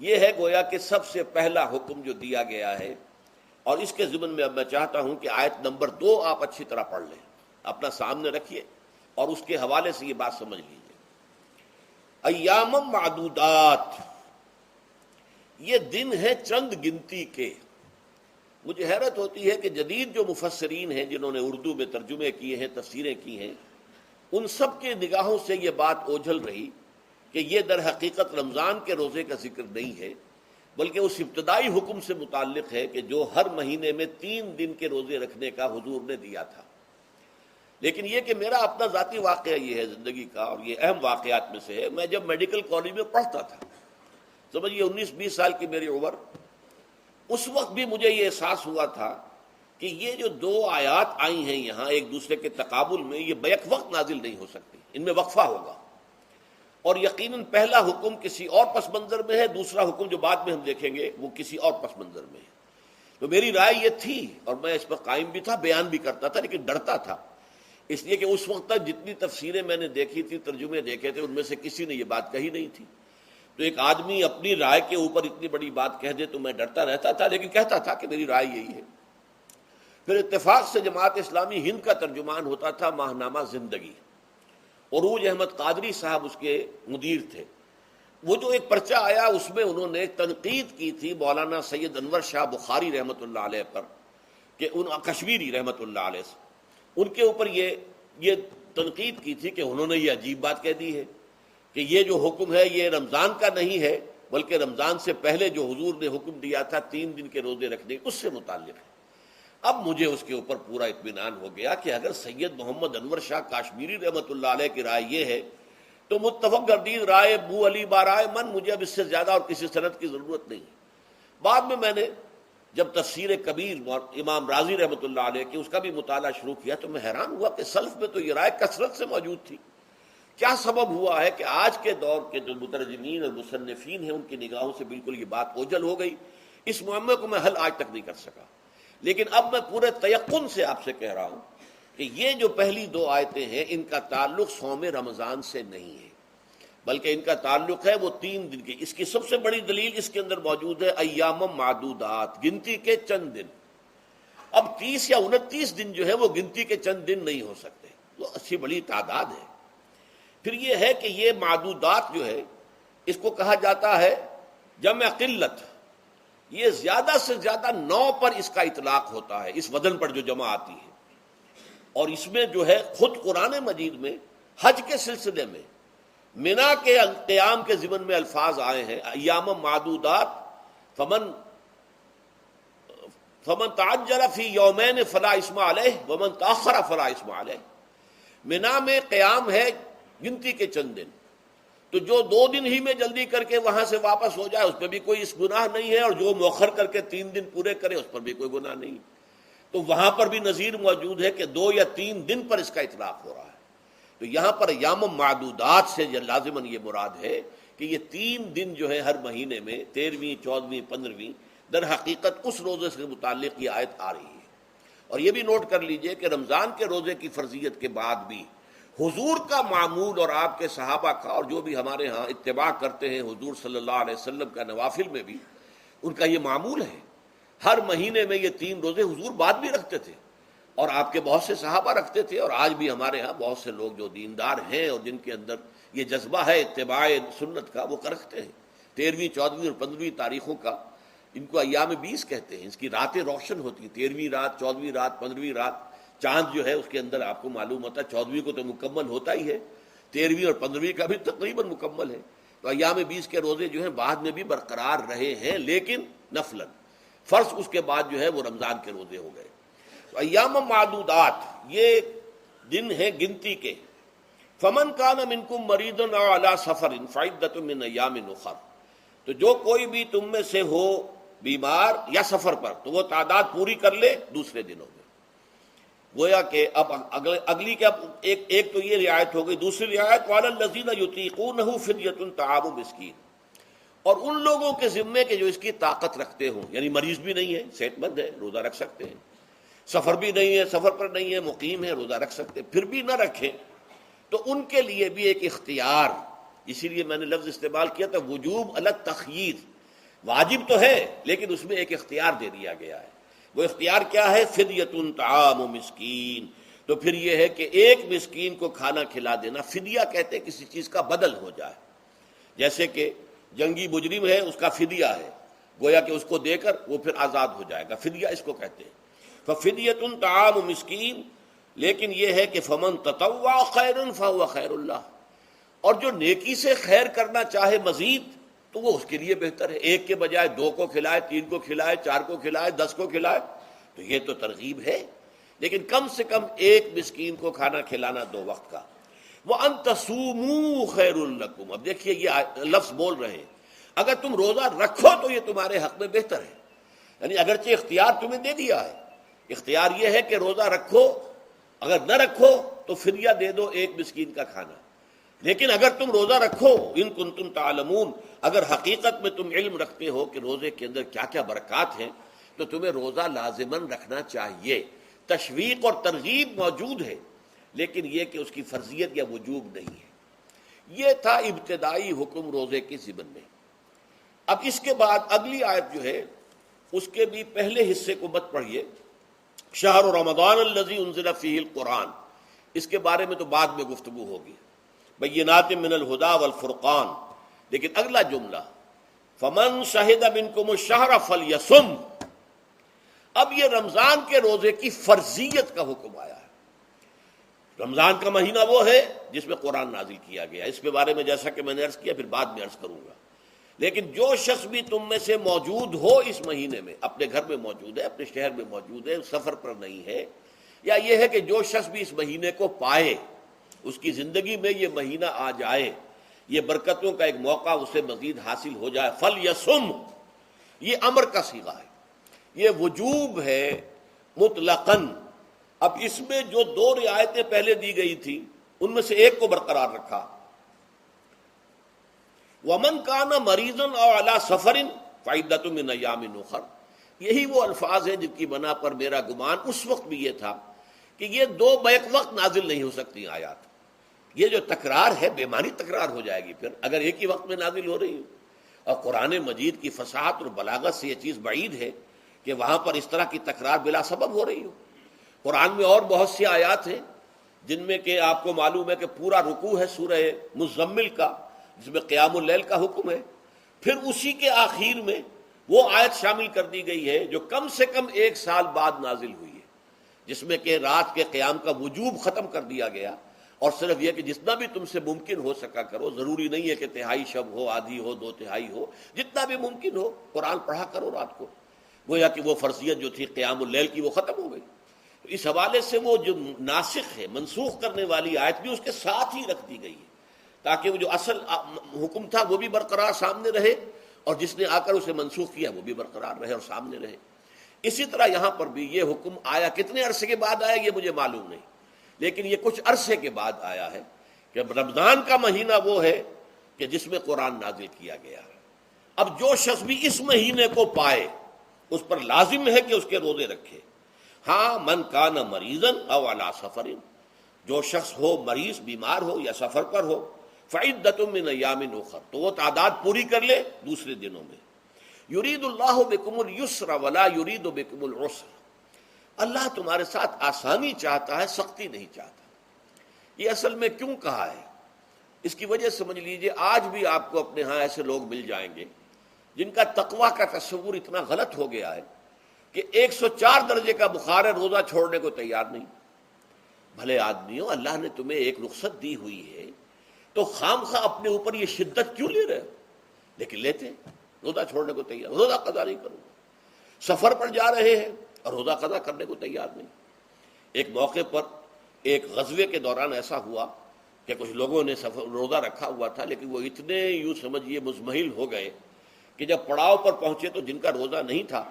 [SPEAKER 2] یہ ہے گویا کہ سب سے پہلا حکم جو دیا گیا ہے، اور اس کے ضمن میں اب میں چاہتا ہوں کہ آیت نمبر 2 آپ اچھی طرح پڑھ لیں، اپنا سامنے رکھیے اور اس کے حوالے سے یہ بات سمجھ لیجیے۔ ایام معدودات، یہ دن ہیں چند گنتی کے۔ مجھے حیرت ہوتی ہے کہ جدید جو مفسرین ہیں جنہوں نے اردو میں ترجمے کیے ہیں، تفسیریں کی ہیں، ان سب کے نگاہوں سے یہ بات اوجھل رہی کہ یہ در حقیقت رمضان کے روزے کا ذکر نہیں ہے، بلکہ اس ابتدائی حکم سے متعلق ہے کہ جو ہر مہینے میں 3 دن کے روزے رکھنے کا حضور نے دیا تھا۔ لیکن یہ کہ میرا اپنا ذاتی واقعہ یہ ہے زندگی کا، اور یہ اہم واقعات میں سے ہے، میں جب میڈیکل کالج میں پڑھتا تھا، سمجھیے 19-20 سال کی میری عمر، اس وقت بھی مجھے یہ احساس ہوا تھا کہ یہ جو 2 آیات آئی ہیں یہاں ایک دوسرے کے تقابل میں، یہ بیک وقت نازل نہیں ہو سکتی، ان میں وقفہ ہوگا، اور یقیناً پہلا حکم کسی اور پس منظر میں ہے، دوسرا حکم جو بعد میں ہم دیکھیں گے وہ کسی اور پس منظر میں ہے۔ تو میری رائے یہ تھی، اور میں اس پر قائم بھی تھا، بیان بھی کرتا تھا، لیکن ڈرتا تھا، اس لیے کہ اس وقت تک جتنی تفسیریں میں نے دیکھی تھی، ترجمے دیکھے تھے، ان میں سے کسی نے یہ بات کہی نہیں تھی۔ تو ایک آدمی اپنی رائے کے اوپر اتنی بڑی بات کہہ دے تو میں ڈرتا رہتا تھا، لیکن کہتا تھا کہ میری رائے یہی ہے۔ پھر اتفاق سے جماعت اسلامی ہند کا ترجمان ہوتا تھا ماہنامہ زندگی، عروج احمد قادری صاحب اس کے مدیر تھے۔ وہ جو ایک پرچہ آیا اس میں انہوں نے تنقید کی تھی مولانا سید انور شاہ بخاری رحمۃ اللہ علیہ پر، کہ ان کشمیری رحمۃ اللہ علیہ سے ان کے اوپر یہ تنقید کی تھی کہ انہوں نے یہ عجیب بات کہہ دی ہے کہ یہ جو حکم ہے یہ رمضان کا نہیں ہے، بلکہ رمضان سے پہلے جو حضور نے حکم دیا تھا 3 دن کے روزے رکھنے، اس سے متعلق ہے۔ اب مجھے اس کے اوپر پورا اطمینان ہو گیا کہ اگر سید محمد انور شاہ کاشمیری رحمۃ اللہ علیہ کی رائے یہ ہے تو متفق گردید رائے بو علی بارائے من، مجھے اب اس سے زیادہ اور کسی سند کی ضرورت نہیں۔ بعد میں نے جب تفسیر کبیر امام رازی رحمۃ اللہ علیہ کی اس کا بھی مطالعہ شروع کیا تو میں حیران ہوا کہ سلف میں تو یہ رائے کثرت سے موجود تھی۔ کیا سبب ہوا ہے کہ آج کے دور کے جو مترجمین اور مصنفین ہیں ان کی نگاہوں سے بالکل یہ بات اوجھل ہو گئی؟ اس معاملے کو میں حل آج تک نہیں کر سکا، لیکن اب میں پورے تیقن سے آپ سے کہہ رہا ہوں کہ یہ جو پہلی 2 آیتیں ہیں ان کا تعلق صوم رمضان سے نہیں ہے، بلکہ ان کا تعلق ہے وہ 3 دن کی۔ اس کی سب سے بڑی دلیل اس کے اندر موجود ہے ایام معدودات، گنتی کے چند دن۔ اب 30 یا 29 دن جو ہے وہ گنتی کے چند دن نہیں ہو سکتے، وہ اچھی بڑی تعداد ہے۔ پھر یہ ہے کہ یہ معدودات جو ہے اس کو کہا جاتا ہے جمع قلت، یہ زیادہ سے زیادہ 9 پر اس کا اطلاق ہوتا ہے، اس وزن پر جو جمع آتی ہے۔ اور اس میں جو ہے خود قرآن مجید میں حج کے سلسلے میں منا کے قیام کے ضمن میں الفاظ آئے ہیں، ایام معدودات فمن تعجل فی یومین فلا اسم علیہ ومن تاخر فلا اسم علیہ۔ منا میں قیام ہے گنتی کے چند دن، تو جو 2 دن ہی میں جلدی کر کے وہاں سے واپس ہو جائے اس پہ بھی کوئی اس گناہ نہیں ہے، اور جو مؤخر کر کے 3 دن پورے کرے اس پر بھی کوئی گناہ نہیں۔ تو وہاں پر بھی نظیر موجود ہے کہ 2 یا 3 دن پر اس کا اطلاق ہو رہا ہے، تو یہاں پر ایام معدودات سے لازماً یہ مراد ہے کہ یہ 3 دن جو ہے ہر مہینے میں 13ویں 14ویں 15ویں در حقیقت اس روزے سے متعلق یہ آیت آ رہی ہے۔ اور یہ بھی نوٹ کر لیجئے کہ رمضان کے روزے کی فرضیت کے بعد بھی حضور کا معمول اور آپ کے صحابہ کا اور جو بھی ہمارے ہاں اتباع کرتے ہیں حضور صلی اللہ علیہ وسلم کا نوافل میں بھی ان کا یہ معمول ہے، ہر مہینے میں یہ 3 روزے حضور بعد بھی رکھتے تھے اور آپ کے بہت سے صحابہ رکھتے تھے، اور آج بھی ہمارے ہاں بہت سے لوگ جو دیندار ہیں اور جن کے اندر یہ جذبہ ہے اتباع سنت کا، وہ رکھتے ہیں۔ 13ویں 14ویں اور 15ویں تاریخوں کا ان کو ایام 20 کہتے ہیں، اس کی راتیں روشن ہوتی ہیں، 13ویں رات 14ویں رات 15ویں رات، چاند جو ہے اس کے اندر آپ کو معلوم ہوتا ہے 14ویں کو تو مکمل ہوتا ہی ہے، 13ویں اور 15ویں کا بھی تقریباً مکمل ہے۔ تو ایام 20 کے روزے جو ہیں بعد میں بھی برقرار رہے ہیں، لیکن نفلاً، فرض اس کے بعد جو ہے وہ رمضان کے روزے ہو گئے۔ تو ایام معدودات یہ دن ہیں گنتی کے، فمن کان منکم مریضا او علی سفر فعدۃ من ایام اخر، تو جو کوئی بھی تم میں سے ہو بیمار یا سفر پر تو وہ تعداد پوری کر لے دوسرے دنوں میں۔ گویا کہ اب اگلی کے اب ایک تو یہ رعایت ہو گئی، دوسری رعایت وعلی الذین یطیقونہ فدیۃ طعام مسکین، اور ان لوگوں کے ذمے کے جو اس کی طاقت رکھتے ہوں، یعنی مریض بھی نہیں ہے، صحت مند ہے، روزہ رکھ سکتے ہیں، سفر بھی نہیں ہے، سفر پر نہیں ہے، مقیم ہے، روزہ رکھ سکتے، پھر بھی نہ رکھیں تو ان کے لیے بھی ایک اختیار، اسی لیے میں نے لفظ استعمال کیا تھا وجوب علی التخییر، واجب تو ہے لیکن اس میں ایک اختیار دے دیا گیا ہے۔ وہ اختیار کیا ہے؟ فدیۃ طعام مسکین، تو پھر یہ ہے کہ ایک مسکین کو کھانا کھلا دینا، فدیہ کہتے ہیں کسی چیز کا بدل ہو جائے، جیسے کہ جنگی مجرم ہے اس کا فدیہ ہے، گویا کہ اس کو دے کر وہ پھر آزاد ہو جائے گا، فدیہ اس کو کہتے ہیں۔ ففدیۃ طعام مسکین، لیکن یہ ہے کہ فمن تطوع خیرا فهو خیر اللہ، اور جو نیکی سے خیر کرنا چاہے مزید تو وہ اس کے لیے بہتر ہے، ایک کے بجائے 2 کو کھلائے، 3 کو کھلائے، 4 کو کھلائے، 10 کو کھلائے، تو یہ تو ترغیب ہے، لیکن کم سے کم ایک مسکین کو کھانا کھلانا 2 وقت کا۔ وَأَن تَصُومُوا خَيْرٌ لَكُمْ، اب دیکھیے یہ لفظ بول رہے ہیں، اگر تم روزہ رکھو تو یہ تمہارے حق میں بہتر ہے، یعنی اگرچہ اختیار تمہیں دے دیا ہے، اختیار یہ ہے کہ روزہ رکھو، اگر نہ رکھو تو فدیہ دے دو ایک مسکین کا کھانا، لیکن اگر تم روزہ رکھو، ان کنتم تعلمون، اگر حقیقت میں تم علم رکھتے ہو کہ روزے کے اندر کیا کیا برکات ہیں، تو تمہیں روزہ لازماً رکھنا چاہیے۔ تشویق اور ترغیب موجود ہے، لیکن یہ کہ اس کی فرضیت یا وجوب نہیں ہے۔ یہ تھا ابتدائی حکم روزے کے ضمن میں۔ اب اس کے بعد اگلی آیت جو ہے اس کے بھی پہلے حصے کو مت پڑھیے، شہر رمضان الذی انزل فیہ القرآن، اس کے بارے میں تو بعد میں گفتگو ہوگی، بینات من الہدی والفرقان، لیکن اگلا جملہ فمن شہد منکم الشہر فلیصم، اب یہ رمضان کے روزے کی فرضیت کا حکم آیا ہے۔ رمضان کا مہینہ وہ ہے جس میں قرآن نازل کیا گیا، اس کے بارے میں جیسا کہ میں نے عرض کیا پھر بعد میں عرض کروں گا، لیکن جو شخص بھی تم میں سے موجود ہو اس مہینے میں، اپنے گھر میں موجود ہے، اپنے شہر میں موجود ہے، سفر پر نہیں ہے، یا یہ ہے کہ جو شخص بھی اس مہینے کو پائے، اس کی زندگی میں یہ مہینہ آ جائے، یہ برکتوں کا ایک موقع اسے مزید حاصل ہو جائے، فلیصم، یہ امر کا صیغہ ہے، یہ وجوب ہے مطلقاً۔ اب اس میں جو 2 رعایتیں پہلے دی گئی تھی ان میں سے ایک کو برقرار رکھا، وَمَنْ كَانَ مَرِيضًا أَوْ عَلَى سَفَرٍ فَعِدَّةٌ مِّنْ أَيَّامٍ أُخَرَ، یہی وہ الفاظ ہیں جن کی بنا پر میرا گمان اس وقت بھی یہ تھا کہ یہ 2 بیک وقت نازل نہیں ہو سکتی آیات، یہ جو تکرار ہے بے معنی تکرار ہو جائے گی پھر اگر ایک ہی وقت میں نازل ہو رہی ہو، اور قرآن مجید کی فصاحت اور بلاغت سے یہ چیز بعید ہے کہ وہاں پر اس طرح کی تکرار بلا سبب ہو رہی ہو۔ قرآن میں اور بہت سی آیات ہیں جن میں کہ آپ کو معلوم ہے کہ پورا رکوع ہے سورہ مزمل کا، جس میں قیام اللیل کا حکم ہے، پھر اسی کے آخر میں وہ آیت شامل کر دی گئی ہے جو کم سے کم 1 سال بعد نازل ہوئی ہے، جس میں کہ رات کے قیام کا وجوب ختم کر دیا گیا، اور صرف یہ کہ جتنا بھی تم سے ممکن ہو سکا کرو، ضروری نہیں ہے کہ تہائی شب ہو، آدھی ہو، 2 تہائی ہو، جتنا بھی ممکن ہو قرآن پڑھا کرو رات کو، گویا کہ وہ فرضیت جو تھی قیام اللیل کی وہ ختم ہو گئی۔ اس حوالے سے وہ جو ناسخ ہے، منسوخ کرنے والی آیت بھی اس کے ساتھ ہی رکھ دی گئی ہے، تاکہ وہ جو اصل حکم تھا وہ بھی برقرار سامنے رہے، اور جس نے آ کر اسے منسوخ کیا وہ بھی برقرار رہے اور سامنے رہے۔ اسی طرح یہاں پر بھی یہ حکم آیا، کتنے عرصے کے بعد آیا یہ مجھے معلوم نہیں، لیکن یہ کچھ عرصے کے بعد آیا ہے کہ رمضان کا مہینہ وہ ہے کہ جس میں قرآن نازل کیا گیا. اب جو شخص بھی اس مہینے کو پائے اس پر لازم ہے کہ اس کے روزے رکھے. ہاں من کان مریضا او علی سفر، جو شخص ہو مریض، بیمار ہو یا سفر پر ہو، فعدۃ من ایام اخر، تو وہ تعداد پوری کر لے دوسرے دنوں میں. یرید اللہ بکم الیسر ولا یرید بکم العسر، اللہ تمہارے ساتھ آسانی چاہتا ہے، سختی نہیں چاہتا. یہ اصل میں کیوں کہا ہے اس کی وجہ سمجھ لیجئے. آج بھی آپ کو اپنے ہاں ایسے لوگ مل جائیں گے جن کا تقویٰ کا تصور اتنا غلط ہو گیا ہے کہ 104 درجے کا بخار ہے، روزہ چھوڑنے کو تیار نہیں. بھلے آدمیوں، اللہ نے تمہیں ایک رخصت دی ہوئی ہے تو خام خواہ اپنے اوپر یہ شدت کیوں لے رہے ہو؟ لیکن لیتے، روزہ چھوڑنے کو تیار، روزہ قضا نہیں کروں گا. سفر پر جا رہے ہیں اور روزہ قضا کرنے کو تیار نہیں. ایک موقع پر ایک غزوے کے دوران ایسا ہوا کہ کچھ لوگوں نے روزہ رکھا ہوا تھا، لیکن وہ اتنے یوں سمجھیے مزمحل ہو گئے کہ جب پڑاؤ پر پہنچے تو جن کا روزہ نہیں تھا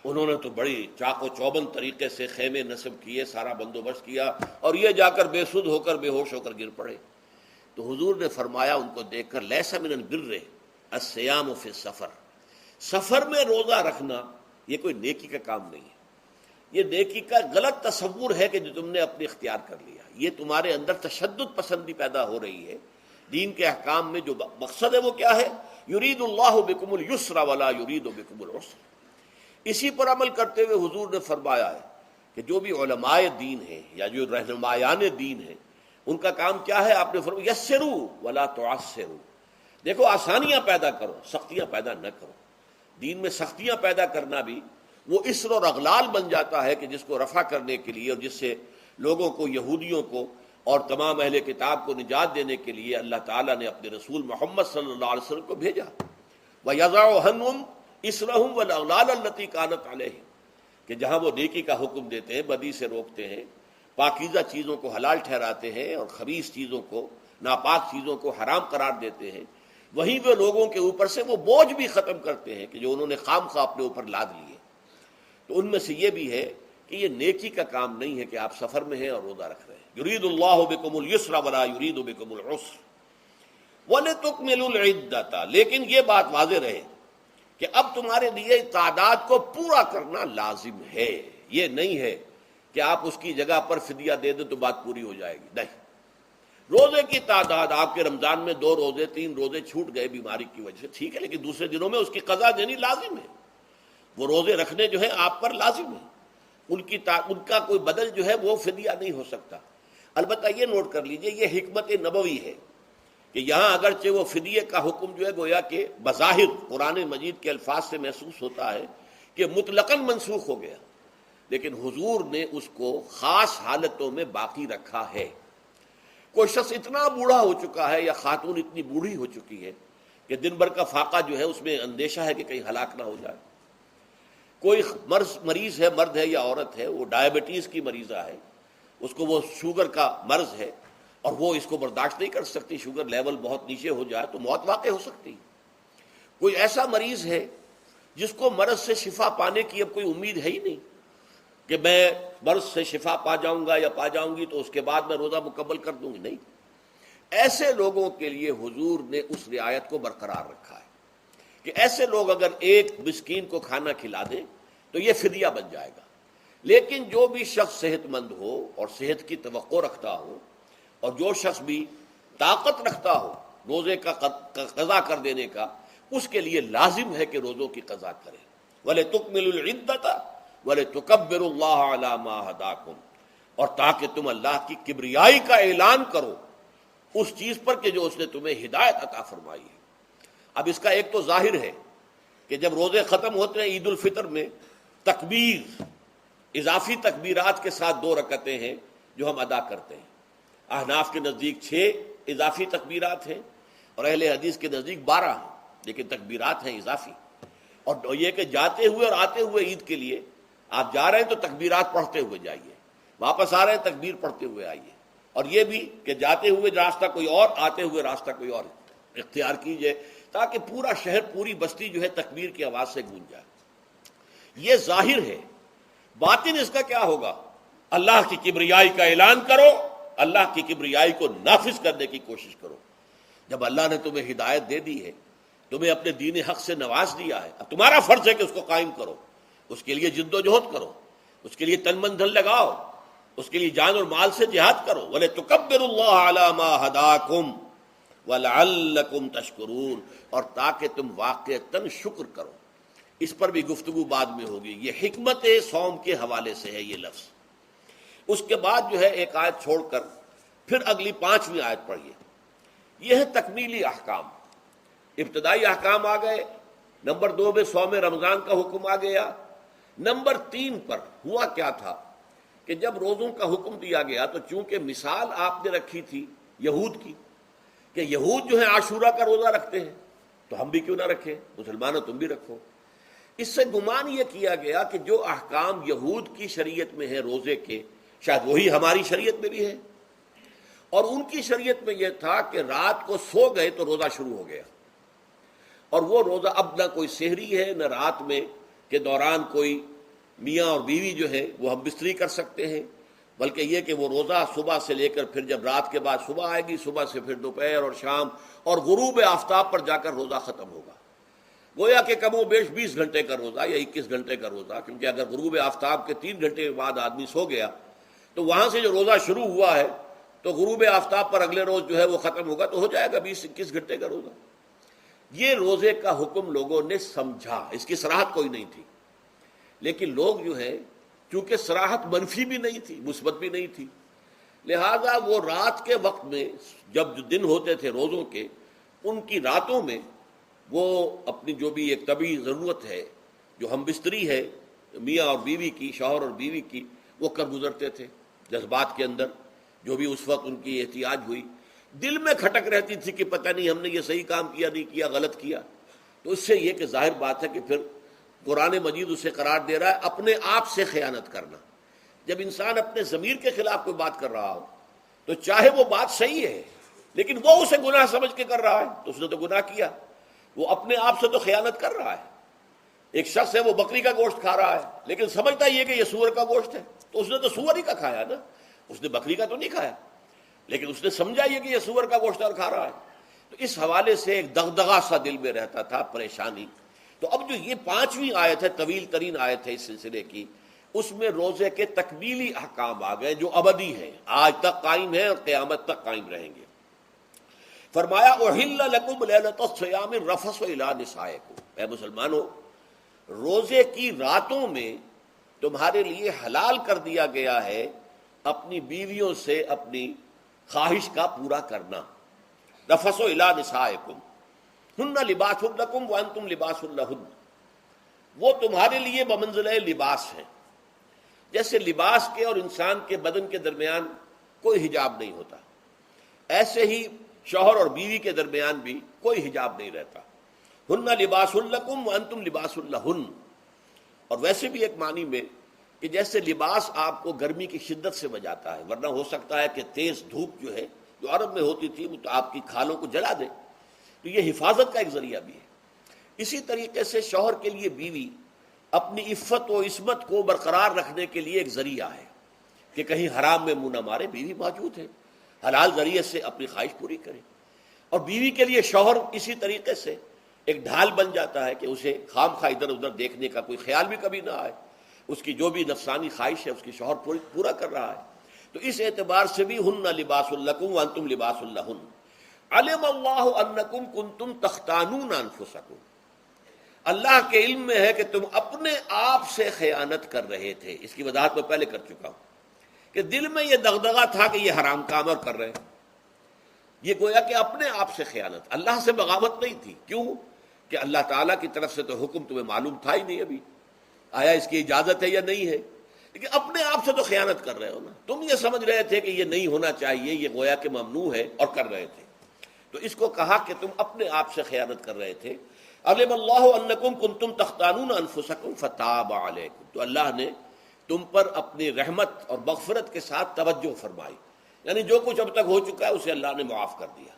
[SPEAKER 2] انہوں نے تو بڑی چاق و چوبند طریقے سے خیمے نصب کیے، سارا بندوبست کیا، اور یہ جا کر بے سدھ ہو کر بے ہوش ہو کر گر پڑے. تو حضور نے فرمایا ان کو دیکھ کر، لیس من البر الصیام فی السفر، سفر میں روزہ رکھنا یہ کوئی نیکی کا کام نہیں ہے. یہ نیکی کا غلط تصور ہے کہ جو تم نے اپنے اختیار کر لیا. یہ تمہارے اندر تشدد پسندی پیدا ہو رہی ہے. دین کے احکام میں جو مقصد ہے وہ کیا ہے؟ یرید اللہ بکم الیسر ولا یرید بکم العسر. اسی پر عمل کرتے ہوئے حضور نے فرمایا ہے کہ جو بھی علماء دین ہیں یا جو رہنمایان دین ہیں ان کا کام کیا ہے؟ آپ نے فرمایا یسروا ولا تعسروا، دیکھو آسانیاں پیدا کرو، سختیاں پیدا نہ کرو. دین میں سختیاں پیدا کرنا بھی وہ اسر اور اغلال بن جاتا ہے کہ جس کو رفع کرنے کے لیے اور جس سے لوگوں کو، یہودیوں کو اور تمام اہل کتاب کو نجات دینے کے لیے اللہ تعالیٰ نے اپنے رسول محمد صلی اللہ علیہ وسلم کو بھیجا. وَيَضَعُ عَنْهُمْ إِصْرَهُمْ وَالْأَغْلَالَ الَّتِي كَانَتْ عَلَيْهِمْ، کہ جہاں وہ نیکی کا حکم دیتے ہیں، بدی سے روکتے ہیں، پاکیزہ چیزوں کو حلال ٹھہراتے ہیں اور خبیث چیزوں کو، ناپاک چیزوں کو حرام قرار دیتے ہیں، وہیں وہ لوگوں کے اوپر سے وہ بوجھ بھی ختم کرتے ہیں کہ جو انہوں نے خام خواہ اپنے اوپر لاد لیے. تو ان میں سے یہ بھی ہے کہ یہ نیکی کا کام نہیں ہے کہ آپ سفر میں ہیں اور روزہ رکھ رہے ہیں. یرید اللہ بکم الیسر ولا یرید بکم العسر وَلِتُكْمِلُوا الْعِدَّةَ، لیکن یہ بات واضح رہے کہ اب تمہارے لیے تعداد کو پورا کرنا لازم ہے. یہ نہیں ہے کہ آپ اس کی جگہ پر فدیہ دے دیں تو بات پوری ہو جائے گی. نہیں، روزے کی تعداد آپ کے رمضان میں 2 روزے 3 روزے چھوٹ گئے بیماری کی وجہ سے، ٹھیک ہے، لیکن دوسرے دنوں میں اس کی قضا دینی لازم ہے. وہ روزے رکھنے جو ہے آپ پر لازم ہے، ان کا کوئی بدل جو ہے وہ فدیہ نہیں ہو سکتا. البتہ یہ نوٹ کر لیجئے، یہ حکمت نبوی ہے کہ یہاں اگرچہ وہ فدیے کا حکم جو ہے گویا کہ بظاہر قرآن مجید کے الفاظ سے محسوس ہوتا ہے کہ مطلقاً منسوخ ہو گیا، لیکن حضور نے اس کو خاص حالتوں میں باقی رکھا ہے. کوئی شخص اتنا بوڑھا ہو چکا ہے یا خاتون اتنی بوڑھی ہو چکی ہے کہ دن بھر کا فاقہ جو ہے اس میں اندیشہ ہے کہ کہیں ہلاک نہ ہو جائے. کوئی مریض ہے، مرد ہے یا عورت ہے، وہ ڈائبٹیز کی مریضہ ہے، اس کو وہ شوگر کا مرض ہے اور وہ اس کو برداشت نہیں کر سکتی، شوگر لیول بہت نیچے ہو جائے تو موت واقع ہو سکتی. کوئی ایسا مریض ہے جس کو مرض سے شفا پانے کی اب کوئی امید ہے ہی نہیں کہ میں مرض سے شفا پا جاؤں گا یا پا جاؤں گی تو اس کے بعد میں روزہ مکمل کر دوں گی. نہیں، ایسے لوگوں کے لیے حضور نے اس رعایت کو برقرار رکھا ہے کہ ایسے لوگ اگر ایک مسکین کو کھانا کھلا دیں تو یہ فدیہ بن جائے گا. لیکن جو بھی شخص صحت مند ہو اور صحت کی توقع رکھتا ہو اور جو شخص بھی طاقت رکھتا ہو روزے کا قضا کر دینے کا، اس کے لیے لازم ہے کہ روزوں کی قضا کرے. وَلِتُكْمِلُوا الْعِدَّةَ وَلِتُكَبِّرُوا اللَّهَ عَلَى مَا هَدَاكُمْ، اور تاکہ تم اللہ کی کبریائی کا اعلان کرو اس چیز پر کہ جو اس نے تمہیں ہدایت عطا فرمائی ہے. اب اس کا ایک تو ظاہر ہے کہ جب روزے ختم ہوتے ہیں عید الفطر میں تکبیر، اضافی تکبیرات کے ساتھ 2 رکعتیں ہیں جو ہم ادا کرتے ہیں. احناف کے نزدیک 6 اضافی تکبیرات ہیں اور اہل حدیث کے نزدیک 12 ہیں، لیکن تکبیرات ہیں اضافی. اور یہ کہ جاتے ہوئے اور آتے ہوئے عید کے لیے آپ جا رہے ہیں تو تکبیرات پڑھتے ہوئے جائیے، واپس آ رہے ہیں تکبیر پڑھتے ہوئے آئیے. اور یہ بھی کہ جاتے ہوئے راستہ کوئی اور، آتے ہوئے راستہ کوئی اور اختیار کیجئے تاکہ پورا شہر، پوری بستی جو ہے تکبیر کی آواز سے گونج جائے. یہ ظاہر ہے. باطن اس کا کیا ہوگا؟ اللہ کی کبریائی کا اعلان کرو اللہ کی کبریائی کو نافذ کرنے کی کوشش کرو۔ جب اللہ نے تمہیں ہدایت دے دی ہے، تمہیں اپنے دین حق سے نواز دیا ہے، اب تمہارا فرض ہے کہ اس کو قائم کرو، اس کے لیے جد و جہد کرو، اس کے لیے تن من دھن لگاؤ، اس کے لیے جان اور مال سے جہاد کرو۔ وَلِتُكَبِّرُوا اللَّهَ عَلَى مَا هَدَاكُمْ وَلَعَلَّكُمْ تَشْكُرُونَ، اور تاکہ تم واقعتاً شکر کرو۔ اس پر بھی گفتگو بعد میں ہوگی۔ یہ حکمت صوم کے حوالے سے ہے یہ لفظ۔ اس کے بعد جو ہے ایک آیت چھوڑ کر پھر اگلی 5ویں آیت پڑھیے۔ یہ ہے تکمیلی احکام۔ ابتدائی احکام آ گئے، نمبر 2 میں صوم رمضان کا حکم آ گیا۔ نمبر 3 پر ہوا کیا تھا کہ جب روزوں کا حکم دیا گیا تو چونکہ مثال آپ نے رکھی تھی یہود کی کہ یہود جو ہے عاشورہ کا روزہ رکھتے ہیں تو ہم بھی کیوں نہ رکھیں، مسلمانوں تم بھی رکھو۔ اس سے گمان یہ کیا گیا کہ جو احکام یہود کی شریعت میں ہیں روزے کے، شاید وہی ہماری شریعت میں بھی ہے، اور ان کی شریعت میں یہ تھا کہ رات کو سو گئے تو روزہ شروع ہو گیا، اور وہ روزہ اب نہ کوئی سحری ہے نہ رات میں کے دوران کوئی میاں اور بیوی جو ہے وہ ہم بستری کر سکتے ہیں، بلکہ یہ کہ وہ روزہ صبح سے لے کر پھر جب رات کے بعد صبح آئے گی، صبح سے پھر دوپہر اور شام اور غروب آفتاب پر جا کر روزہ ختم ہوگا۔ گویا کہ کم و بیش 20 گھنٹے کا روزہ یا 21 گھنٹے کا روزہ، کیونکہ اگر غروب آفتاب کے 3 گھنٹے کے بعد آدمی سو گیا تو وہاں سے جو روزہ شروع ہوا ہے تو غروب آفتاب پر اگلے روز جو ہے وہ ختم ہوگا، تو ہو جائے گا 20-21 گھنٹے کا روزہ۔ یہ روزے کا حکم لوگوں نے سمجھا، اس کی صراحت کوئی نہیں تھی، لیکن لوگ جو ہے چونکہ صراحت منفی بھی نہیں تھی مثبت بھی نہیں تھی، لہذا وہ رات کے وقت میں جب جو دن ہوتے تھے روزوں کے، ان کی راتوں میں وہ اپنی جو بھی ایک طبعی ضرورت ہے، جو ہم بستری ہے میاں اور بیوی کی، شوہر اور بیوی کی، وہ کر گزرتے تھے۔ جذبات کے اندر جو بھی اس وقت ان کی احتیاج ہوئی، دل میں کھٹک رہتی تھی کہ پتہ نہیں ہم نے یہ صحیح کام کیا نہیں کیا، غلط کیا، تو اس سے یہ کہ ظاہر بات ہے کہ پھر قرآن مجید اسے قرار دے رہا ہے اپنے آپ سے خیانت کرنا۔ جب انسان اپنے ضمیر کے خلاف کوئی بات کر رہا ہو تو چاہے وہ بات صحیح ہے لیکن وہ اسے گناہ سمجھ کے کر رہا ہے تو اس نے تو گناہ کیا، وہ اپنے آپ سے تو خیانت کر رہا ہے۔ ایک شخص ہے وہ بکری کا گوشت کھا رہا ہے لیکن سمجھتا یہ کہ یہ سور کا گوشت ہے، تو اس نے تو سور ہی کا کھایا نا، اس نے بکری کا تو نہیں کھایا، لیکن اس نے سمجھا یہ کہ یہ سور کا گوشت اور کھا رہا ہے۔ تو اس حوالے سے ایک دغدغہ سا دل میں رہتا تھا، پریشانی۔ تو اب جو یہ 5ویں آیت ہے، طویل ترین آیت ہے اس سلسلے کی، اس میں روزے کے تکمیلی احکام آ گئے جو ابدی ہیں، آج تک قائم ہیں اور قیامت تک قائم رہیں گے۔ فرمایا احل لکم لیلۃ الصیام الرفث الی نسائکم، اے مسلمانوں روزے کی راتوں میں تمہارے لیے حلال کر دیا گیا ہے اپنی بیویوں سے اپنی خواہش کا پورا کرنا۔ رفث الی نسائکم ہن لباس لکم وانتم لباس لہن، وہ تمہارے لیے بمنزلہ لباس ہیں۔ جیسے لباس کے اور انسان کے بدن کے درمیان کوئی حجاب نہیں ہوتا، ایسے ہی شوہر اور بیوی کے درمیان بھی کوئی حجاب نہیں رہتا۔ ہن لباس لکم وانتم لباس لہن، اور ویسے بھی ایک معنی میں کہ جیسے لباس آپ کو گرمی کی شدت سے بچاتا ہے، ورنہ ہو سکتا ہے کہ تیز دھوپ جو ہے جو عرب میں ہوتی تھی وہ تو آپ کی کھالوں کو جلا دے، تو یہ حفاظت کا ایک ذریعہ بھی ہے۔ اسی طریقے سے شوہر کے لیے بیوی اپنی عفت و عصمت کو برقرار رکھنے کے لیے ایک ذریعہ ہے کہ کہیں حرام میں منہ نہ مارے، بیوی موجود ہے، حلال ذریعے سے اپنی خواہش پوری کرے۔ اور بیوی کے لیے شوہر اسی طریقے سے ایک ڈھال بن جاتا ہے کہ اسے خام خواہ ادھر ادھر دیکھنے کا کوئی خیال بھی کبھی نہ آئے، اس کی جو بھی نفسانی خواہش ہے اس کی شوہر پورا کر رہا ہے۔ تو اس اعتبار سے بھی ہن لباس لکم وانتم لباس لہن۔ علم اللہ انکم کنتم تختانون انفسکم، اللہ کے علم میں ہے کہ تم اپنے آپ سے خیانت کر رہے تھے۔ اس کی وضاحت میں پہلے کر چکا ہوں کہ دل میں یہ دغدغہ تھا کہ یہ حرام کام اور کر رہے ہیں، یہ گویا کہ اپنے آپ سے خیانت، اللہ سے بغاوت نہیں تھی۔ کیوں کہ اللہ تعالیٰ کی طرف سے تو حکم تمہیں معلوم تھا ہی نہیں، ابھی آیا اس کی اجازت ہے یا نہیں ہے، لیکن اپنے آپ سے تو خیانت کر رہے ہو نا، تم یہ سمجھ رہے تھے کہ یہ نہیں ہونا چاہیے، یہ گویا کہ ممنوع ہے اور کر رہے تھے، تو اس کو کہا کہ تم اپنے آپ سے خیانت کر رہے تھے۔ علم اللہ انکم کنتم تختانون انفسکم فتاب علیکم، تو اللہ نے تم پر اپنی رحمت اور مغفرت کے ساتھ توجہ فرمائی، یعنی جو کچھ اب تک ہو چکا ہے اسے اللہ نے معاف کر دیا،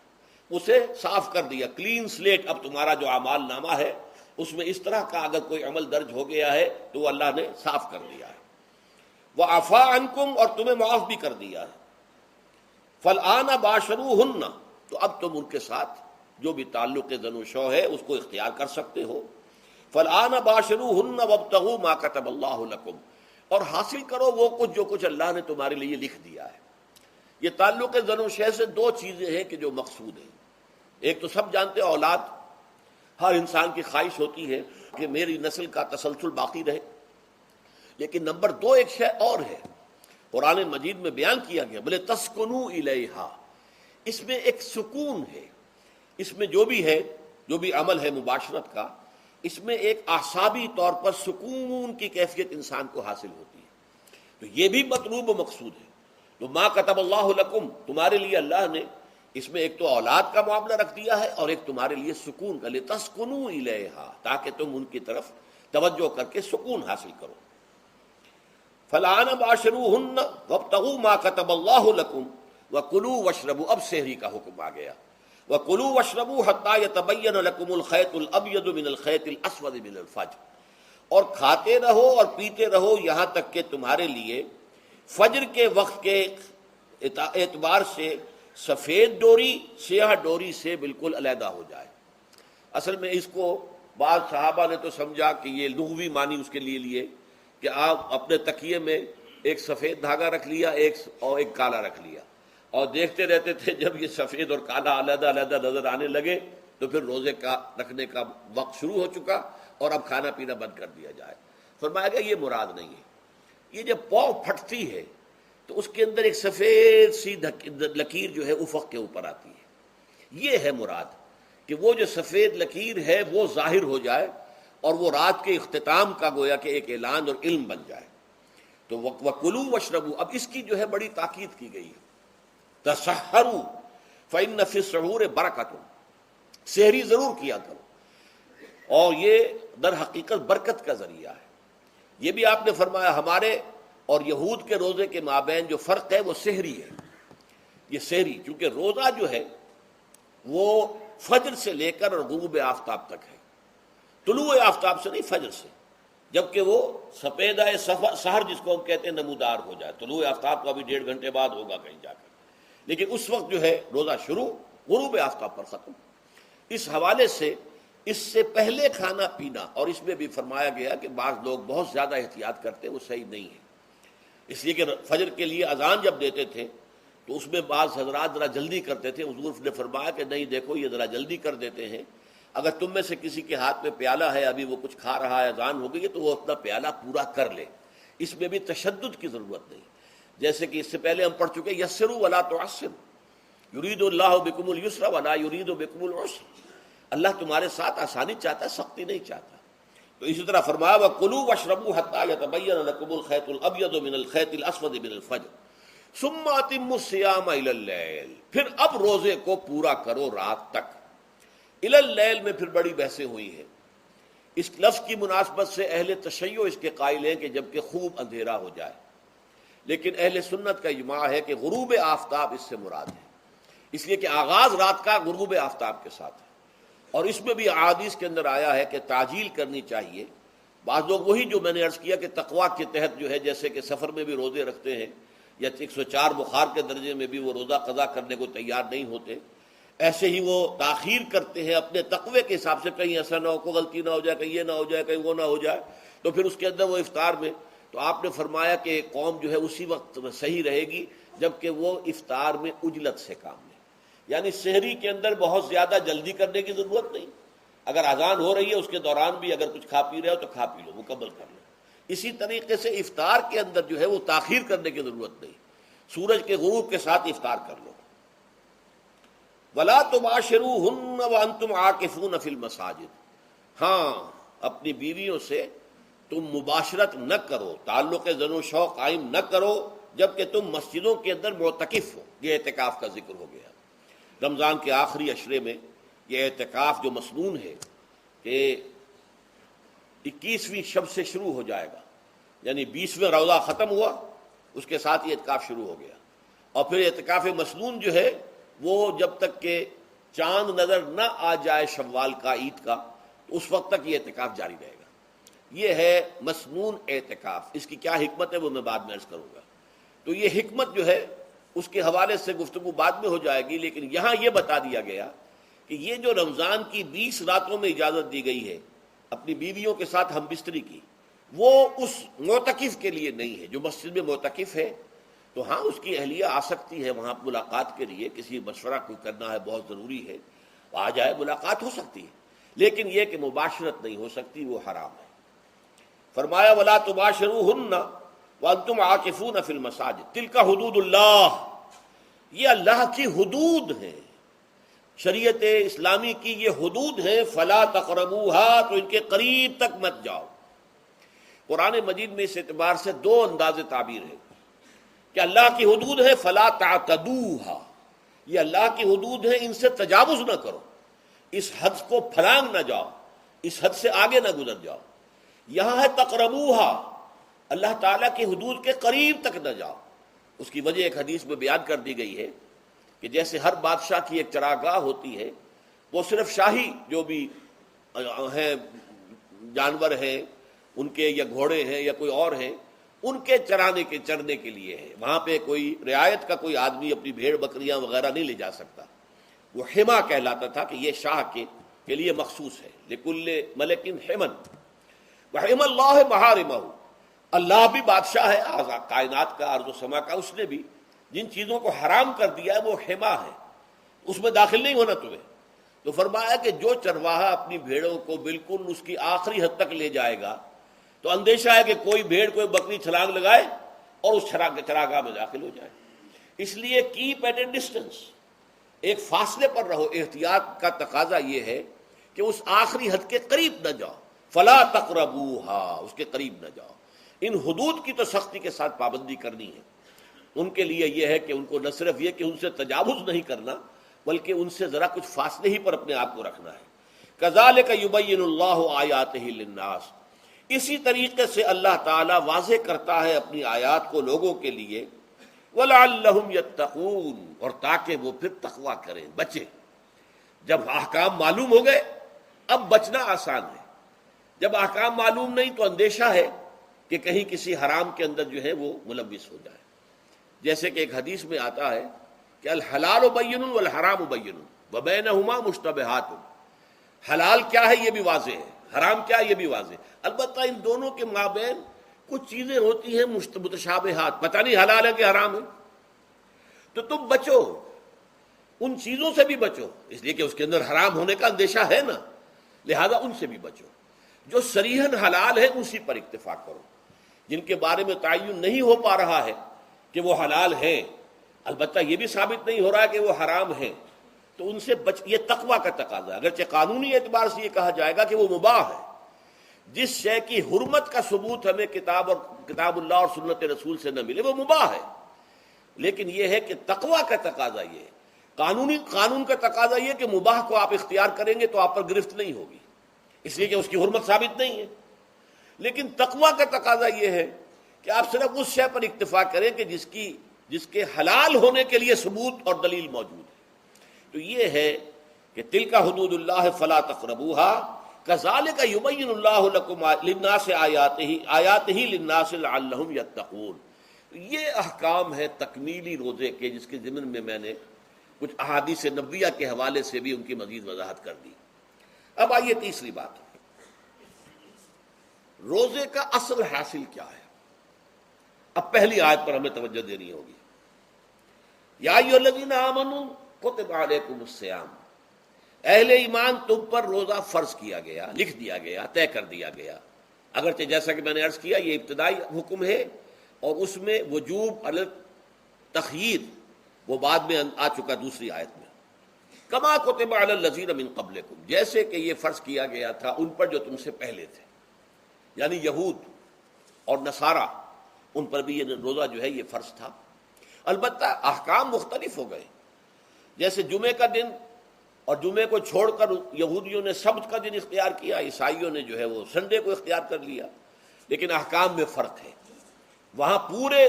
[SPEAKER 2] اسے صاف کر دیا، کلین سلیٹ۔ اب تمہارا جو اعمال نامہ ہے اس میں اس طرح کا اگر کوئی عمل درج ہو گیا ہے تو وہ اللہ نے صاف کر دیا ہے۔ وعفا عنکم، اور تمہیں معاف بھی کر دیا ہے۔ فالآن باشروہن، تو اب تم ان کے ساتھ جو بھی تعلق زن و شو ہے اس کو اختیار کر سکتے ہو. فالآن باشروہن وابتغوا ما کتب اللہ لکم، اور حاصل کرو وہ کچھ جو کچھ اللہ نے تمہارے لیے لکھ دیا ہے. یہ تعلق زن و شے سے دو چیزیں ہیں کہ جو مقصود ہیں. ایک تو سب جانتے ہیں اولاد، ہر انسان کی خواہش ہوتی ہے کہ میری نسل کا تسلسل باقی رہے. لیکن نمبر دو ایک شے اور ہے، قرآن مجید میں بیان کیا گیا، بلے تسکنو الیہا، اس میں ایک سکون ہے. اس میں جو بھی ہے، جو بھی عمل ہے مباشرت کا، اس میں ایک اعصابی طور پر سکون کی کیفیت انسان کو حاصل ہوتی ہے. تو یہ بھی مطلوب و مقصود ہے. تو ما کتب اللہ لکم، تمہارے لیے اللہ نے اس میں ایک تو اولاد کا معاملہ رکھ دیا ہے اور ایک تمہارے لیے سکون کا، لتسکنوا الیہا، تاکہ تم ان کی طرف توجہ کر کے سکون حاصل کرو. فالآن باشروہن وابتغوا ما کتب اللہ لکم وکلوا واشربوا، اب سحری کا حکم آ گیا. وکلوا واشربوا حتی یتبین لکم الخیط الابیض من الخیط الاسود من الفجر، اور کھاتے رہو اور پیتے رہو یہاں تک کہ تمہارے لیے فجر کے وقت کے اعتبار سے سفید ڈوری سیاہ ڈوری سے بالکل علیحدہ ہو جائے. اصل میں اس کو بعض صحابہ نے تو سمجھا کہ یہ لغوی معنی اس کے لیے کہ آپ اپنے تکیے میں ایک سفید دھاگا رکھ لیا اور ایک کالا رکھ لیا، اور دیکھتے رہتے تھے. جب یہ سفید اور کالا علیحدہ علیحدہ نظر آنے لگے تو پھر روزے کا رکھنے کا وقت شروع ہو چکا اور اب کھانا پینا بند کر دیا جائے. فرمایا گیا یہ مراد نہیں ہے. یہ جب پاؤں پھٹتی ہے تو اس کے اندر ایک سفید سی لکیر جو ہے افق کے اوپر آتی ہے. یہ ہے مراد کہ وہ جو سفید لکیر ہے وہ ظاہر ہو جائے اور وہ رات کے اختتام کا گویا کہ ایک اعلان اور علم بن جائے. تو وَكُلُوا وَاشْرَبُوا، اب اس کی جو ہے بڑی تاکید کی گئی ہے. تَسَحَّرُوا فَإِنَّ فِي السَّحُورِ بَرَكَةٌ، سحری ضرور کیا کرو، اور یہ در حقیقت برکت کا ذریعہ ہے. یہ بھی آپ نے فرمایا ہمارے اور یہود کے روزے کے مابین جو فرق ہے وہ سحری ہے. یہ سحری چونکہ روزہ جو ہے وہ فجر سے لے کر اور غروب آفتاب تک ہے، طلوع آفتاب سے نہیں، فجر سے، جبکہ وہ سپیدہ سحر جس کو ہم کہتے ہیں نمودار ہو جائے. طلوع آفتاب کا بھی 1.5 گھنٹے بعد ہوگا کہیں جا کر، لیکن اس وقت جو ہے روزہ شروع، غروب آفتاب پر ختم. اس حوالے سے اس سے پہلے کھانا پینا، اور اس میں بھی فرمایا گیا کہ بعض لوگ بہت زیادہ احتیاط کرتے ہیں، وہ صحیح نہیں ہے. اس لیے کہ فجر کے لیے اذان جب دیتے تھے تو اس میں بعض حضرات ذرا جلدی کرتے تھے. حضور نے فرمایا کہ نہیں، دیکھو یہ ذرا جلدی کر دیتے ہیں، اگر تم میں سے کسی کے ہاتھ میں پیالہ ہے، ابھی وہ کچھ کھا رہا ہے، اذان ہو گئی ہے، تو وہ اپنا پیالہ پورا کر لے. اس میں بھی تشدد کی ضرورت نہیں. جیسے کہ اس سے پہلے ہم پڑھ چکے یسروا ولا تعسروا یرید اللہ بکم اليسر ولا یرید بکم العسر، اللہ تمہارے ساتھ آسانی چاہتا ہے، سختی نہیں چاہتا. تو اسی طرح فرمایا وَكُلُوا وَاشْرَبُوا حَتَّى يَتَبَيَّنَ لَكُمُ الْخَيْطُ الْأَبْيَضُ مِنَ الْخَيْطِ الْأَسْوَدِ مِنَ الْفَجْرِ ثُمَّ أَتِمُّوا الصِّيَامَ إِلَى اللَّيْلِ، پھر اب روزے کو پورا کرو رات تک. إِلَى اللَّيْلِ میں پھر بڑی بحثیں ہوئی ہیں. اس لفظ کی مناسبت سے اہل تشیع اس کے قائل ہیں کہ جب کہ خوب اندھیرا ہو جائے، لیکن اہل سنت کا اجماع ہے کہ غروب آفتاب اس سے مراد ہے، اس لیے کہ آغاز رات کا غروب آفتاب کے ساتھ ہے. اور اس میں بھی احادیث کے اندر آیا ہے کہ تعجیل کرنی چاہیے. بعض لوگ وہی جو میں نے عرض کیا کہ تقویٰ کے تحت جو ہے، جیسے کہ سفر میں بھی روزے رکھتے ہیں یا 104 بخار کے درجے میں بھی وہ روزہ قضا کرنے کو تیار نہیں ہوتے، ایسے ہی وہ تاخیر کرتے ہیں اپنے تقوی کے حساب سے، کہیں ایسا نہ ہو، کوئی غلطی نہ ہو جائے، کہیں یہ نہ ہو جائے، کہیں وہ نہ ہو جائے، تو پھر اس کے اندر وہ افطار میں. تو آپ نے فرمایا کہ قوم جو ہے اسی وقت صحیح رہے گی جبکہ وہ افطار میں عجلت سے کام لے. یعنی سحری کے اندر بہت زیادہ جلدی کرنے کی ضرورت نہیں. اگر اذان ہو رہی ہے اس کے دوران بھی اگر کچھ کھا پی رہے ہو تو کھا پی لو، مکمل کر لو. اسی طریقے سے افطار کے اندر جو ہے وہ تاخیر کرنے کی ضرورت نہیں، سورج کے غروب کے ساتھ افطار کر لو. وَلَا تُبَاشِرُوهُنَّ وَأَنْتُمْ عَاكِفُونَ فِي الْمَسَاجِدِ، ہاں اپنی بیویوں سے تم مباشرت نہ کرو، تعلق زن و شو قائم نہ کرو جبکہ تم مسجدوں کے اندر معتکف ہو. یہ اعتکاف کا ذکر ہو گیا. رمضان کے آخری عشرے میں یہ اعتکاف جو مسنون ہے کہ 21ویں شب سے شروع ہو جائے گا، یعنی 20واں روزہ ختم ہوا اس کے ساتھ یہ اعتکاف شروع ہو گیا. اور پھر اعتکاف مسنون جو ہے وہ جب تک کہ چاند نظر نہ آ جائے شوال کا، عید کا، اس وقت تک یہ اعتکاف جاری رہے گا. یہ ہے مسنون اعتکاف. اس کی کیا حکمت ہے وہ میں بعد میں عرض کروں گا. تو یہ حکمت جو ہے اس کے حوالے سے گفتگو بعد میں ہو جائے گی، لیکن یہاں یہ بتا دیا گیا کہ یہ جو رمضان کی 20 راتوں میں اجازت دی گئی ہے اپنی بیویوں کے ساتھ ہم بستری کی، وہ اس معتکف کے لیے نہیں ہے جو مسجد میں معتکف ہے۔ تو ہاں اس کی اہلیہ آ سکتی ہے وہاں ملاقات کے لیے، کسی مشورہ کوئی کرنا ہے بہت ضروری ہے، آ جائے، ملاقات ہو سکتی ہے، لیکن یہ کہ مباشرت نہیں ہو سکتی، وہ حرام ہے۔ فرمایا وَلَا تُبَاشِرُوهُنَّ وَأَنْتُمْ عَاكِفُونَ فِي الْمَسَاجِدِ تِلْكَ حُدُودُ اللَّهِ، یہ اللہ کی حدود ہیں، شریعت اسلامی کی یہ حدود ہیں، فَلَا تَقْرَبُوهَا، تو ان کے قریب تک مت جاؤ۔ قرآن مجید میں اس اعتبار سے دو انداز تعبیر ہے کہ اللہ کی حدود ہے فَلَا تَعْتَدُوهَا، یہ اللہ کی حدود ہے، ان سے تجاوز نہ کرو، اس حد کو پھلانگ نہ جاؤ، اس حد سے آگے نہ گزر جاؤ۔ یہاں ہے تقربوہا، اللہ تعالیٰ کی حدود کے قریب تک نہ جاؤ۔ اس کی وجہ ایک حدیث میں بیان کر دی گئی ہے کہ جیسے ہر بادشاہ کی ایک چراگاہ ہوتی ہے، وہ صرف شاہی جو بھی ہیں جانور ہیں ان کے، یا گھوڑے ہیں یا کوئی اور ہیں، ان کے چرنے کے لیے ہے، وہاں پہ کوئی رعایت کا کوئی آدمی اپنی بھیڑ بکریاں وغیرہ نہیں لے جا سکتا۔ وہ حما کہلاتا تھا کہ یہ شاہ کے لیے مخصوص ہے، لکل ملک حمن وحم اللہ محارمہ، اللہ بھی بادشاہ ہے کائنات کا، ارض و سما کا، اس نے بھی جن چیزوں کو حرام کر دیا ہے وہ حما ہے، اس میں داخل نہیں ہونا تمہیں۔ تو فرمایا کہ جو چرواہا اپنی بھیڑوں کو بالکل اس کی آخری حد تک لے جائے گا تو اندیشہ ہے کہ کوئی بھیڑ کوئی بکری چھلانگ لگائے اور اس چراگاہ میں داخل ہو جائے۔ اس لیے کیپ ایٹ اے ڈسٹینس، ایک فاصلے پر رہو۔ احتیاط کا تقاضا یہ ہے کہ اس آخری حد کے قریب نہ جاؤ، فلا تقربوہا، اس کے قریب نہ جاؤ۔ ان حدود کی تو سختی کے ساتھ پابندی کرنی ہے۔ ان کے لیے یہ ہے کہ ان کو نہ صرف یہ کہ ان سے تجاوز نہیں کرنا، بلکہ ان سے ذرا کچھ فاصلے ہی پر اپنے آپ کو رکھنا ہے۔ کذالک یبین اللہ آیاتہ للناس، اسی طریقے سے اللہ تعالیٰ واضح کرتا ہے اپنی آیات کو لوگوں کے لیے، وَلَعَلَّهُمْ يَتَّقُونَ، اور تاکہ وہ پھر تقویٰ کریں، بچیں۔ جب احکام معلوم ہو گئے اب بچنا آسان ہے، جب احکام معلوم نہیں تو اندیشہ ہے کہ کہیں کسی حرام کے اندر جو ہے وہ ملوث ہو جائے۔ جیسے کہ ایک حدیث میں آتا ہے کہ الحلال بین والحرام بین وبینہما مشتبہات، حلال کیا ہے یہ بھی واضح ہے، حرام کیا ہے یہ بھی واضح ہے، البتہ ان دونوں کے مابین کچھ چیزیں ہوتی ہیں متشابہات، پتہ نہیں حلال ہے کہ حرام ہے، تو تم بچو، ان چیزوں سے بھی بچو، اس لیے کہ اس کے اندر حرام ہونے کا اندیشہ ہے نا، لہذا ان سے بھی بچو۔ جو صریحاً حلال ہے اسی پر اکتفا کرو، جن کے بارے میں تعین نہیں ہو پا رہا ہے کہ وہ حلال ہیں، البتہ یہ بھی ثابت نہیں ہو رہا کہ وہ حرام ہیں، تو ان سے یہ تقویٰ کا تقاضا ہے۔ اگرچہ قانونی اعتبار سے یہ کہا جائے گا کہ وہ مباح ہے، جس شے کی حرمت کا ثبوت ہمیں کتاب اللہ اور سنت رسول سے نہ ملے وہ مباح ہے، لیکن یہ ہے کہ تقویٰ کا تقاضا یہ ہے، قانون کا تقاضا یہ کہ مباح کو آپ اختیار کریں گے تو آپ پر گرفت نہیں ہوگی، اس لیے کہ اس کی حرمت ثابت نہیں ہے، لیکن تقویٰ کا تقاضا یہ ہے کہ آپ صرف اس شے پر اکتفا کریں کہ جس کے حلال ہونے کے لیے ثبوت اور دلیل موجود ہے۔ تو یہ ہے کہ تلک حدود اللہ فلا تقربوها کذالک یبین اللہ لکم للناس آیاتہ للناس لعلہم یتقون۔ یہ احکام ہے تکمیلی روزے کے، جس کے ضمن میں میں نے کچھ احادیث نبویہ کے حوالے سے بھی ان کی مزید وضاحت کر دی۔ اب آئیے تیسری بات، روزے کا اصل حاصل کیا ہے۔ اب پہلی آیت پر ہمیں توجہ دینی ہوگی، یا ایھا الذین آمنوا کتب علیکم الصیام، اہل ایمان تم پر روزہ فرض کیا گیا، لکھ دیا گیا، طے کر دیا گیا، اگرچہ جیسا کہ میں نے عرض کیا یہ ابتدائی حکم ہے اور اس میں وجوب علی تخییر وہ بعد میں آ چکا دوسری آیت میں، کما کتب علی الذین من قبلکم، جیسے کہ یہ فرض کیا گیا تھا ان پر جو تم سے پہلے تھے، یعنی یہود اور نصارہ، ان پر بھی یہ روزہ جو ہے یہ فرض تھا۔ البتہ احکام مختلف ہو گئے، جیسے جمعے کا دن اور جمعے کو چھوڑ کر یہودیوں نے سبت کا دن اختیار کیا، عیسائیوں نے جو ہے وہ سنڈے کو اختیار کر لیا، لیکن احکام میں فرق ہے۔ وہاں پورے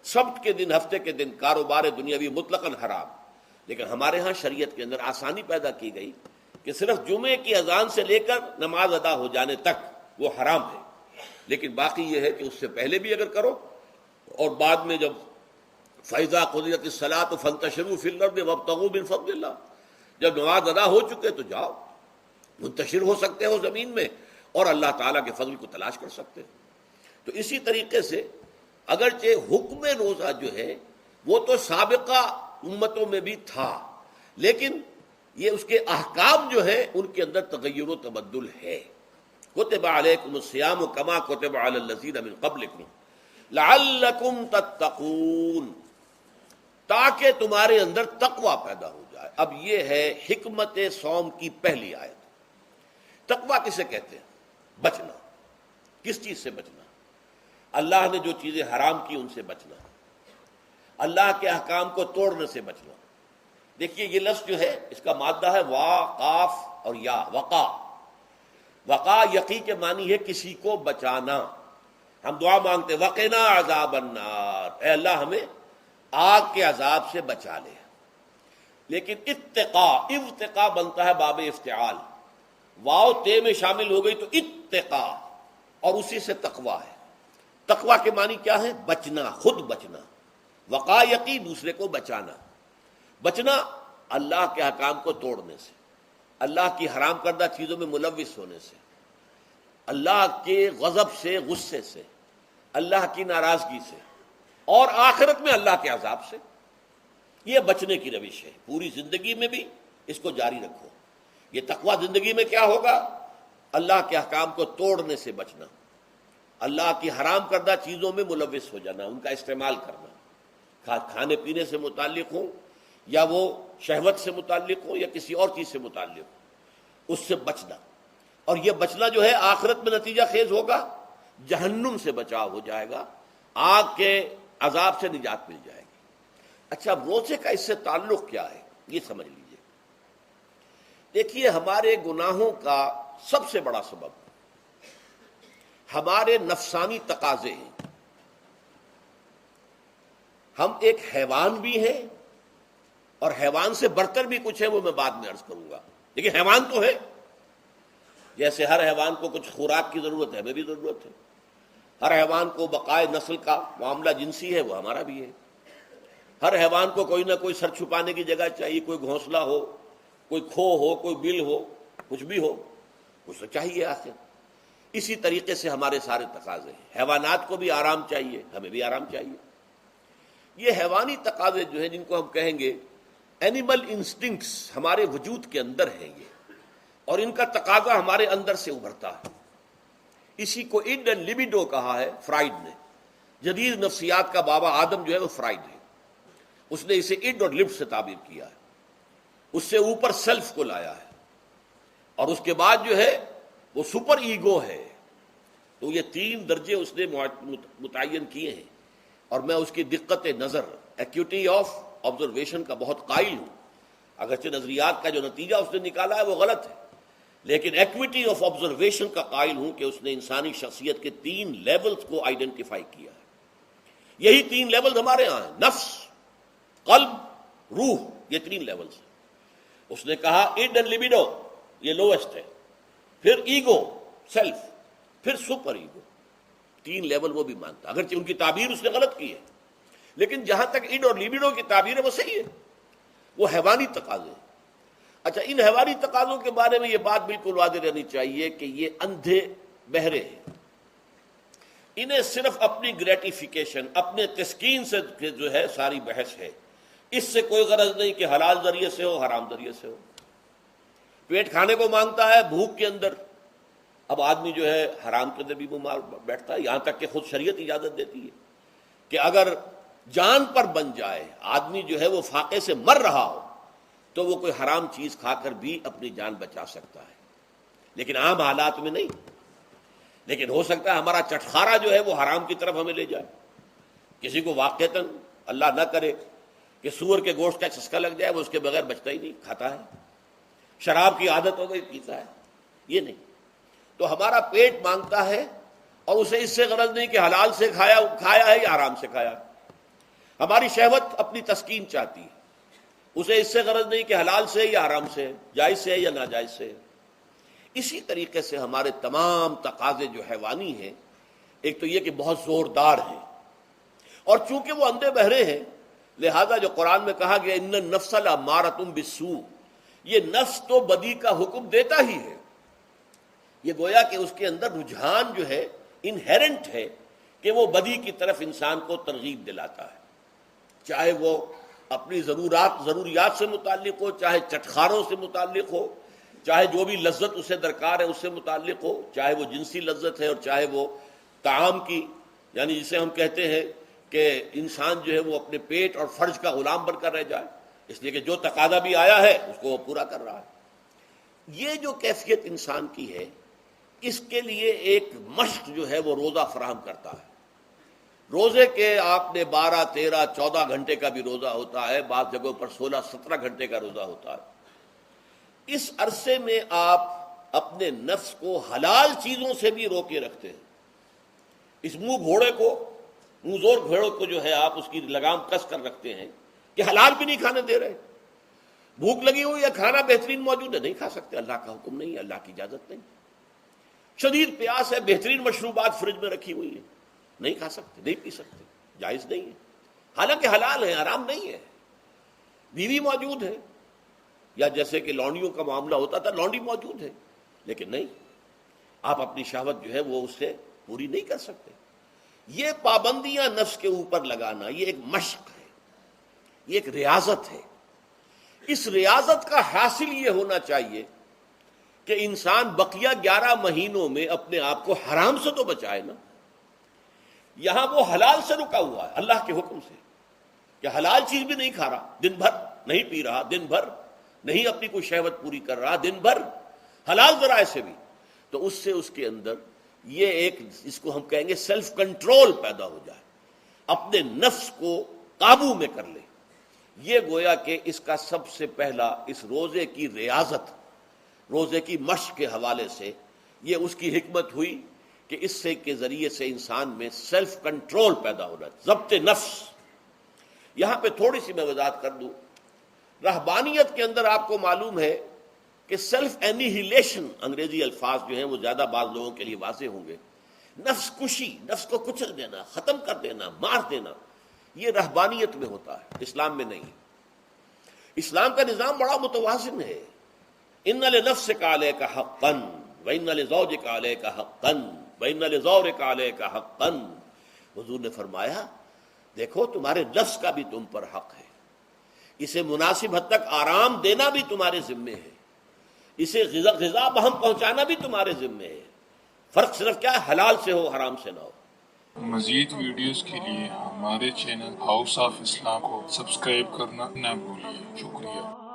[SPEAKER 2] سبت کے دن، ہفتے کے دن کاروبار دنیاوی مطلقاً حرام، لیکن ہمارے ہاں شریعت کے اندر آسانی پیدا کی گئی کہ صرف جمعے کی اذان سے لے کر نماز ادا ہو جانے تک وہ حرام ہے، لیکن باقی یہ ہے کہ اس سے پہلے بھی اگر کرو اور بعد میں جب فَإِذَا قُضِيَتِ الصَّلَاةُ فَانتَشِرُوا فِي الْأَرْضِ وَابْتَغُوا مِن فَضْلِ اللَّهِ، جب نماز ادا ہو چکے تو جاؤ، منتشر ہو سکتے ہو زمین میں اور اللہ تعالیٰ کے فضل کو تلاش کر سکتے ہو۔ تو اسی طریقے سے اگرچہ حکم روزہ جو ہے وہ تو سابقہ امتوں میں بھی تھا، لیکن یہ اس کے احکام جو ہے ان کے اندر تغیر و تبدل ہے۔ کتب علیکم الصیام کما کتب علی الذین من قبلکم لعلکم تتقون، تاکہ تمہارے اندر تقوی پیدا ہو جائے۔ اب یہ ہے حکمت صوم کی پہلی آیت۔ تقوی کسے کہتے ہیں؟ بچنا۔ کس چیز سے بچنا؟ اللہ نے جو چیزیں حرام کی ان سے بچنا، اللہ کے احکام کو توڑنے سے بچنا۔ دیکھیے یہ لفظ جو ہے اس کا مادہ ہے وا، قاف اور یا، وقا۔ وقا یقی کے معنی ہے کسی کو بچانا۔ ہم دعا مانگتے وقنا عذاب النار، اے اللہ ہمیں آگ کے عذاب سے بچا لے۔ لیکن اتقا بنتا ہے باب افتعال، واو تے میں شامل ہو گئی تو اتقا، اور اسی سے تقوی ہے۔ تقوی کے معنی کیا ہے؟ بچنا، خود بچنا۔ وقا یقی دوسرے کو بچانا۔ بچنا اللہ کے احکام کو توڑنے سے، اللہ کی حرام کردہ چیزوں میں ملوث ہونے سے، اللہ کے غضب سے، غصے سے، اللہ کی ناراضگی سے، اور آخرت میں اللہ کے عذاب سے۔ یہ بچنے کی روش ہے، پوری زندگی میں بھی اس کو جاری رکھو۔ یہ تقوی زندگی میں کیا ہوگا؟ اللہ کے احکام کو توڑنے سے بچنا، اللہ کی حرام کردہ چیزوں میں ملوث ہو جانا، ان کا استعمال کرنا، کھانے پینے سے متعلق ہو یا وہ شہوت سے متعلق ہو یا کسی اور چیز سے متعلق ہو، اس سے بچنا۔ اور یہ بچنا جو ہے آخرت میں نتیجہ خیز ہوگا، جہنم سے بچاؤ ہو جائے گا، آگ کے عذاب سے نجات مل جائے گی۔ اچھا روزے کا اس سے تعلق کیا ہے یہ سمجھ لیجئے۔ دیکھیے ہمارے گناہوں کا سب سے بڑا سبب ہمارے نفسانی تقاضے ہیں۔ ہم ایک حیوان بھی ہیں اور حیوان سے برتر بھی کچھ ہے، وہ میں بعد میں عرض کروں گا، لیکن حیوان تو ہے۔ جیسے ہر حیوان کو کچھ خوراک کی ضرورت ہے، ہمیں بھی ضرورت ہے۔ ہر حیوان کو بقائے نسل کا معاملہ جنسی ہے، وہ ہمارا بھی ہے۔ ہر حیوان کو کوئی نہ کوئی سر چھپانے کی جگہ چاہیے، کوئی گھونسلہ ہو، کوئی کھو ہو، کوئی بل ہو، کچھ بھی ہو، کچھ تو چاہیے آخر۔ اسی طریقے سے ہمارے سارے تقاضے ہیں۔ حیوانات کو بھی آرام چاہیے، ہمیں بھی آرام چاہیے۔ یہ حیوانی تقاضے جو ہیں، جن کو ہم کہیں گے اینیمل انسٹنکٹس، ہمارے وجود کے اندر ہیں یہ، اور ان کا تقاضا ہمارے اندر سے ابھرتا ہے۔ اسی کو اڈ اینڈ لیبیڈو کہا ہے فرائڈ نے۔ جدید نفسیات کا بابا آدم جو ہے وہ فرائڈ ہے، اس نے اسے اڈ اور لب سے تعبیر کیا ہے، اس سے اوپر سیلف کو لایا ہے، اور اس کے بعد جو ہے وہ سپر ایگو ہے۔ تو یہ تین درجے اس نے متعین کیے ہیں، اور میں اس کی دقت نظر، ایکیوٹی آف آبزرویشن کا بہت قائل ہوں۔ اگرچہ نظریات کا جو نتیجہ اس نے نکالا ہے وہ غلط ہے، لیکن ایکویٹی آف آبزرویشن کا قائل ہوں کہ اس نے انسانی شخصیت کے 3 لیولز کو آئیڈینٹیفائی کیا ہے۔ یہی 3 لیولز ہمارے ہاں ہیں، نفس، قلب، روح، یہ 3 لیولز ہیں۔ اس نے کہا اڈ اینڈ لیبیڈو یہ لویسٹ ہے، پھر ایگو، سیلف، پھر سپر ایگو۔ 3 لیول وہ بھی مانتا، اگرچہ ان کی تعبیر اس نے غلط کی ہے، لیکن جہاں تک اڈ اور لیبیڈو کی تعبیر ہے وہ صحیح ہے، وہ حیوانی تقاضے ہیں۔ اچھا ان حیوانی تقاضوں کے بارے میں یہ بات بالکل واضح رہنی چاہیے کہ یہ اندھے بہرے ہیں، انہیں صرف اپنی گریٹیفیکیشن، اپنے تسکین سے جو ہے ساری بحث ہے، اس سے کوئی غرض نہیں کہ حلال ذریعے سے ہو، حرام ذریعے سے ہو۔ پیٹ کھانے کو مانگتا ہے بھوک کے اندر، اب آدمی جو ہے حرام کے اندر بھی بیمار بیٹھتا ہے، یہاں تک کہ خود شریعت اجازت دیتی ہے کہ اگر جان پر بن جائے، آدمی جو ہے وہ فاقے سے مر رہا ہو، تو وہ کوئی حرام چیز کھا کر بھی اپنی جان بچا سکتا ہے، لیکن عام حالات میں نہیں۔ لیکن ہو سکتا ہے ہمارا چٹخارا جو ہے وہ حرام کی طرف ہمیں لے جائے۔ کسی کو واقعتاً اللہ نہ کرے کہ سور کے گوشت کا چسکا لگ جائے، وہ اس کے بغیر بچتا ہی نہیں، کھاتا ہے۔ شراب کی عادت ہو گئی، پیتا ہے، یہ نہیں۔ تو ہمارا پیٹ مانگتا ہے، اور اسے اس سے غرض نہیں کہ حلال سے کھایا ہے یا حرام سے کھایا۔ ہماری شہوت اپنی تسکین چاہتی ہے، اسے اس سے غرض نہیں کہ حلال سے یا حرام سے، جائز سے یا ناجائز سے۔ اسی طریقے سے ہمارے تمام تقاضے جو حیوانی ہیں، ایک تو یہ کہ بہت زوردار ہیں، اور چونکہ وہ اندھے بہرے ہیں لہذا جو قرآن میں کہا گیا ان النفس لامارۃ بالسوء، یہ نفس تو بدی کا حکم دیتا ہی ہے، یہ گویا کہ اس کے اندر رجحان جو ہے انہیرنٹ ہے کہ وہ بدی کی طرف انسان کو ترغیب دلاتا ہے، چاہے وہ اپنی ضروریات سے متعلق ہو، چاہے چٹخاروں سے متعلق ہو، چاہے جو بھی لذت اسے درکار ہے اس سے متعلق ہو، چاہے وہ جنسی لذت ہے اور چاہے وہ طعام کی، یعنی جسے ہم کہتے ہیں کہ انسان جو ہے وہ اپنے پیٹ اور فرج کا غلام بن کر رہ جائے، اس لیے کہ جو تقاضا بھی آیا ہے اس کو وہ پورا کر رہا ہے۔ یہ جو کیفیت انسان کی ہے، اس کے لیے ایک مشق جو ہے وہ روزہ فراہم کرتا ہے۔ روزے کے آپ نے 12، 13، 14 گھنٹے کا بھی روزہ ہوتا ہے، بعض جگہوں پر 16، 17 گھنٹے کا روزہ ہوتا ہے۔ اس عرصے میں آپ اپنے نفس کو حلال چیزوں سے بھی روکے رکھتے ہیں۔ اس منہ زور گھوڑے کو جو ہے آپ اس کی لگام کس کر رکھتے ہیں کہ حلال بھی نہیں کھانے دے رہے، بھوک لگی ہوئی ہے، کھانا بہترین موجود ہے، نہیں کھا سکتے، اللہ کا حکم نہیں ہے، اللہ کی اجازت نہیں، شدید پیاس ہے، بہترین مشروبات فریج میں رکھی ہوئی ہے، نہیں کھا سکتے، نہیں پی سکتے، جائز نہیں ہے، حالانکہ حلال ہے، حرام نہیں ہے، بیوی موجود ہے، یا جیسے کہ لونڈیوں کا معاملہ ہوتا تھا، لونڈی موجود ہے، لیکن نہیں، آپ اپنی شہوت جو ہے وہ اس سے پوری نہیں کر سکتے۔ یہ پابندیاں نفس کے اوپر لگانا، یہ ایک مشق ہے، یہ ایک ریاضت ہے۔ اس ریاضت کا حاصل یہ ہونا چاہیے کہ انسان بقیہ 11 مہینوں میں اپنے آپ کو حرام سے تو بچائے نا۔ یہاں وہ حلال سے رکا ہوا ہے اللہ کے حکم سے، کہ حلال چیز بھی نہیں کھا رہا، دن بھر نہیں پی رہا، دن بھر نہیں اپنی کوئی شہوت پوری کر رہا، دن بھر حلال ذرائع سے بھی، تو اس سے اس کے اندر یہ ایک، اس کو ہم کہیں گے سیلف کنٹرول پیدا ہو جائے، اپنے نفس کو قابو میں کر لے۔ یہ گویا کہ اس کا سب سے پہلا، اس روزے کی ریاضت، روزے کی مشق کے حوالے سے یہ اس کی حکمت ہوئی کہ اس سے کے ذریعے سے انسان میں سیلف کنٹرول پیدا ہو رہا ہے، ضبط نفس۔ یہاں پہ تھوڑی سی میں وضاحت کر دوں، رہبانیت کے اندر آپ کو معلوم ہے کہ سیلف اینیہیلیشن، انگریزی الفاظ جو ہیں وہ زیادہ بعض لوگوں کے لیے واضح ہوں گے، نفس کشی، نفس کو کچل دینا، ختم کر دینا، مار دینا، یہ رہبانیت میں ہوتا ہے، اسلام میں نہیں۔ اسلام کا نظام بڑا متوازن ہے۔ ان لنفسک علیک حقا وان لزوجک علیک حقا وان لزورک علیک حقا۔ حضور نے فرمایا دیکھو تمہارے نفس کا بھی تم پر حق ہے، اسے مناسب حد تک آرام دینا بھی تمہارے ذمے ہے، اسے غذا بہم پہنچانا بھی تمہارے ذمے ہے، فرق صرف کیا ہے، حلال سے ہو، حرام سے نہ ہو۔
[SPEAKER 1] مزید ویڈیوز کے لیے ہمارے چینل ہاؤس آف اسلام کو سبسکرائب کرنا نہ بھولیے۔ شکریہ۔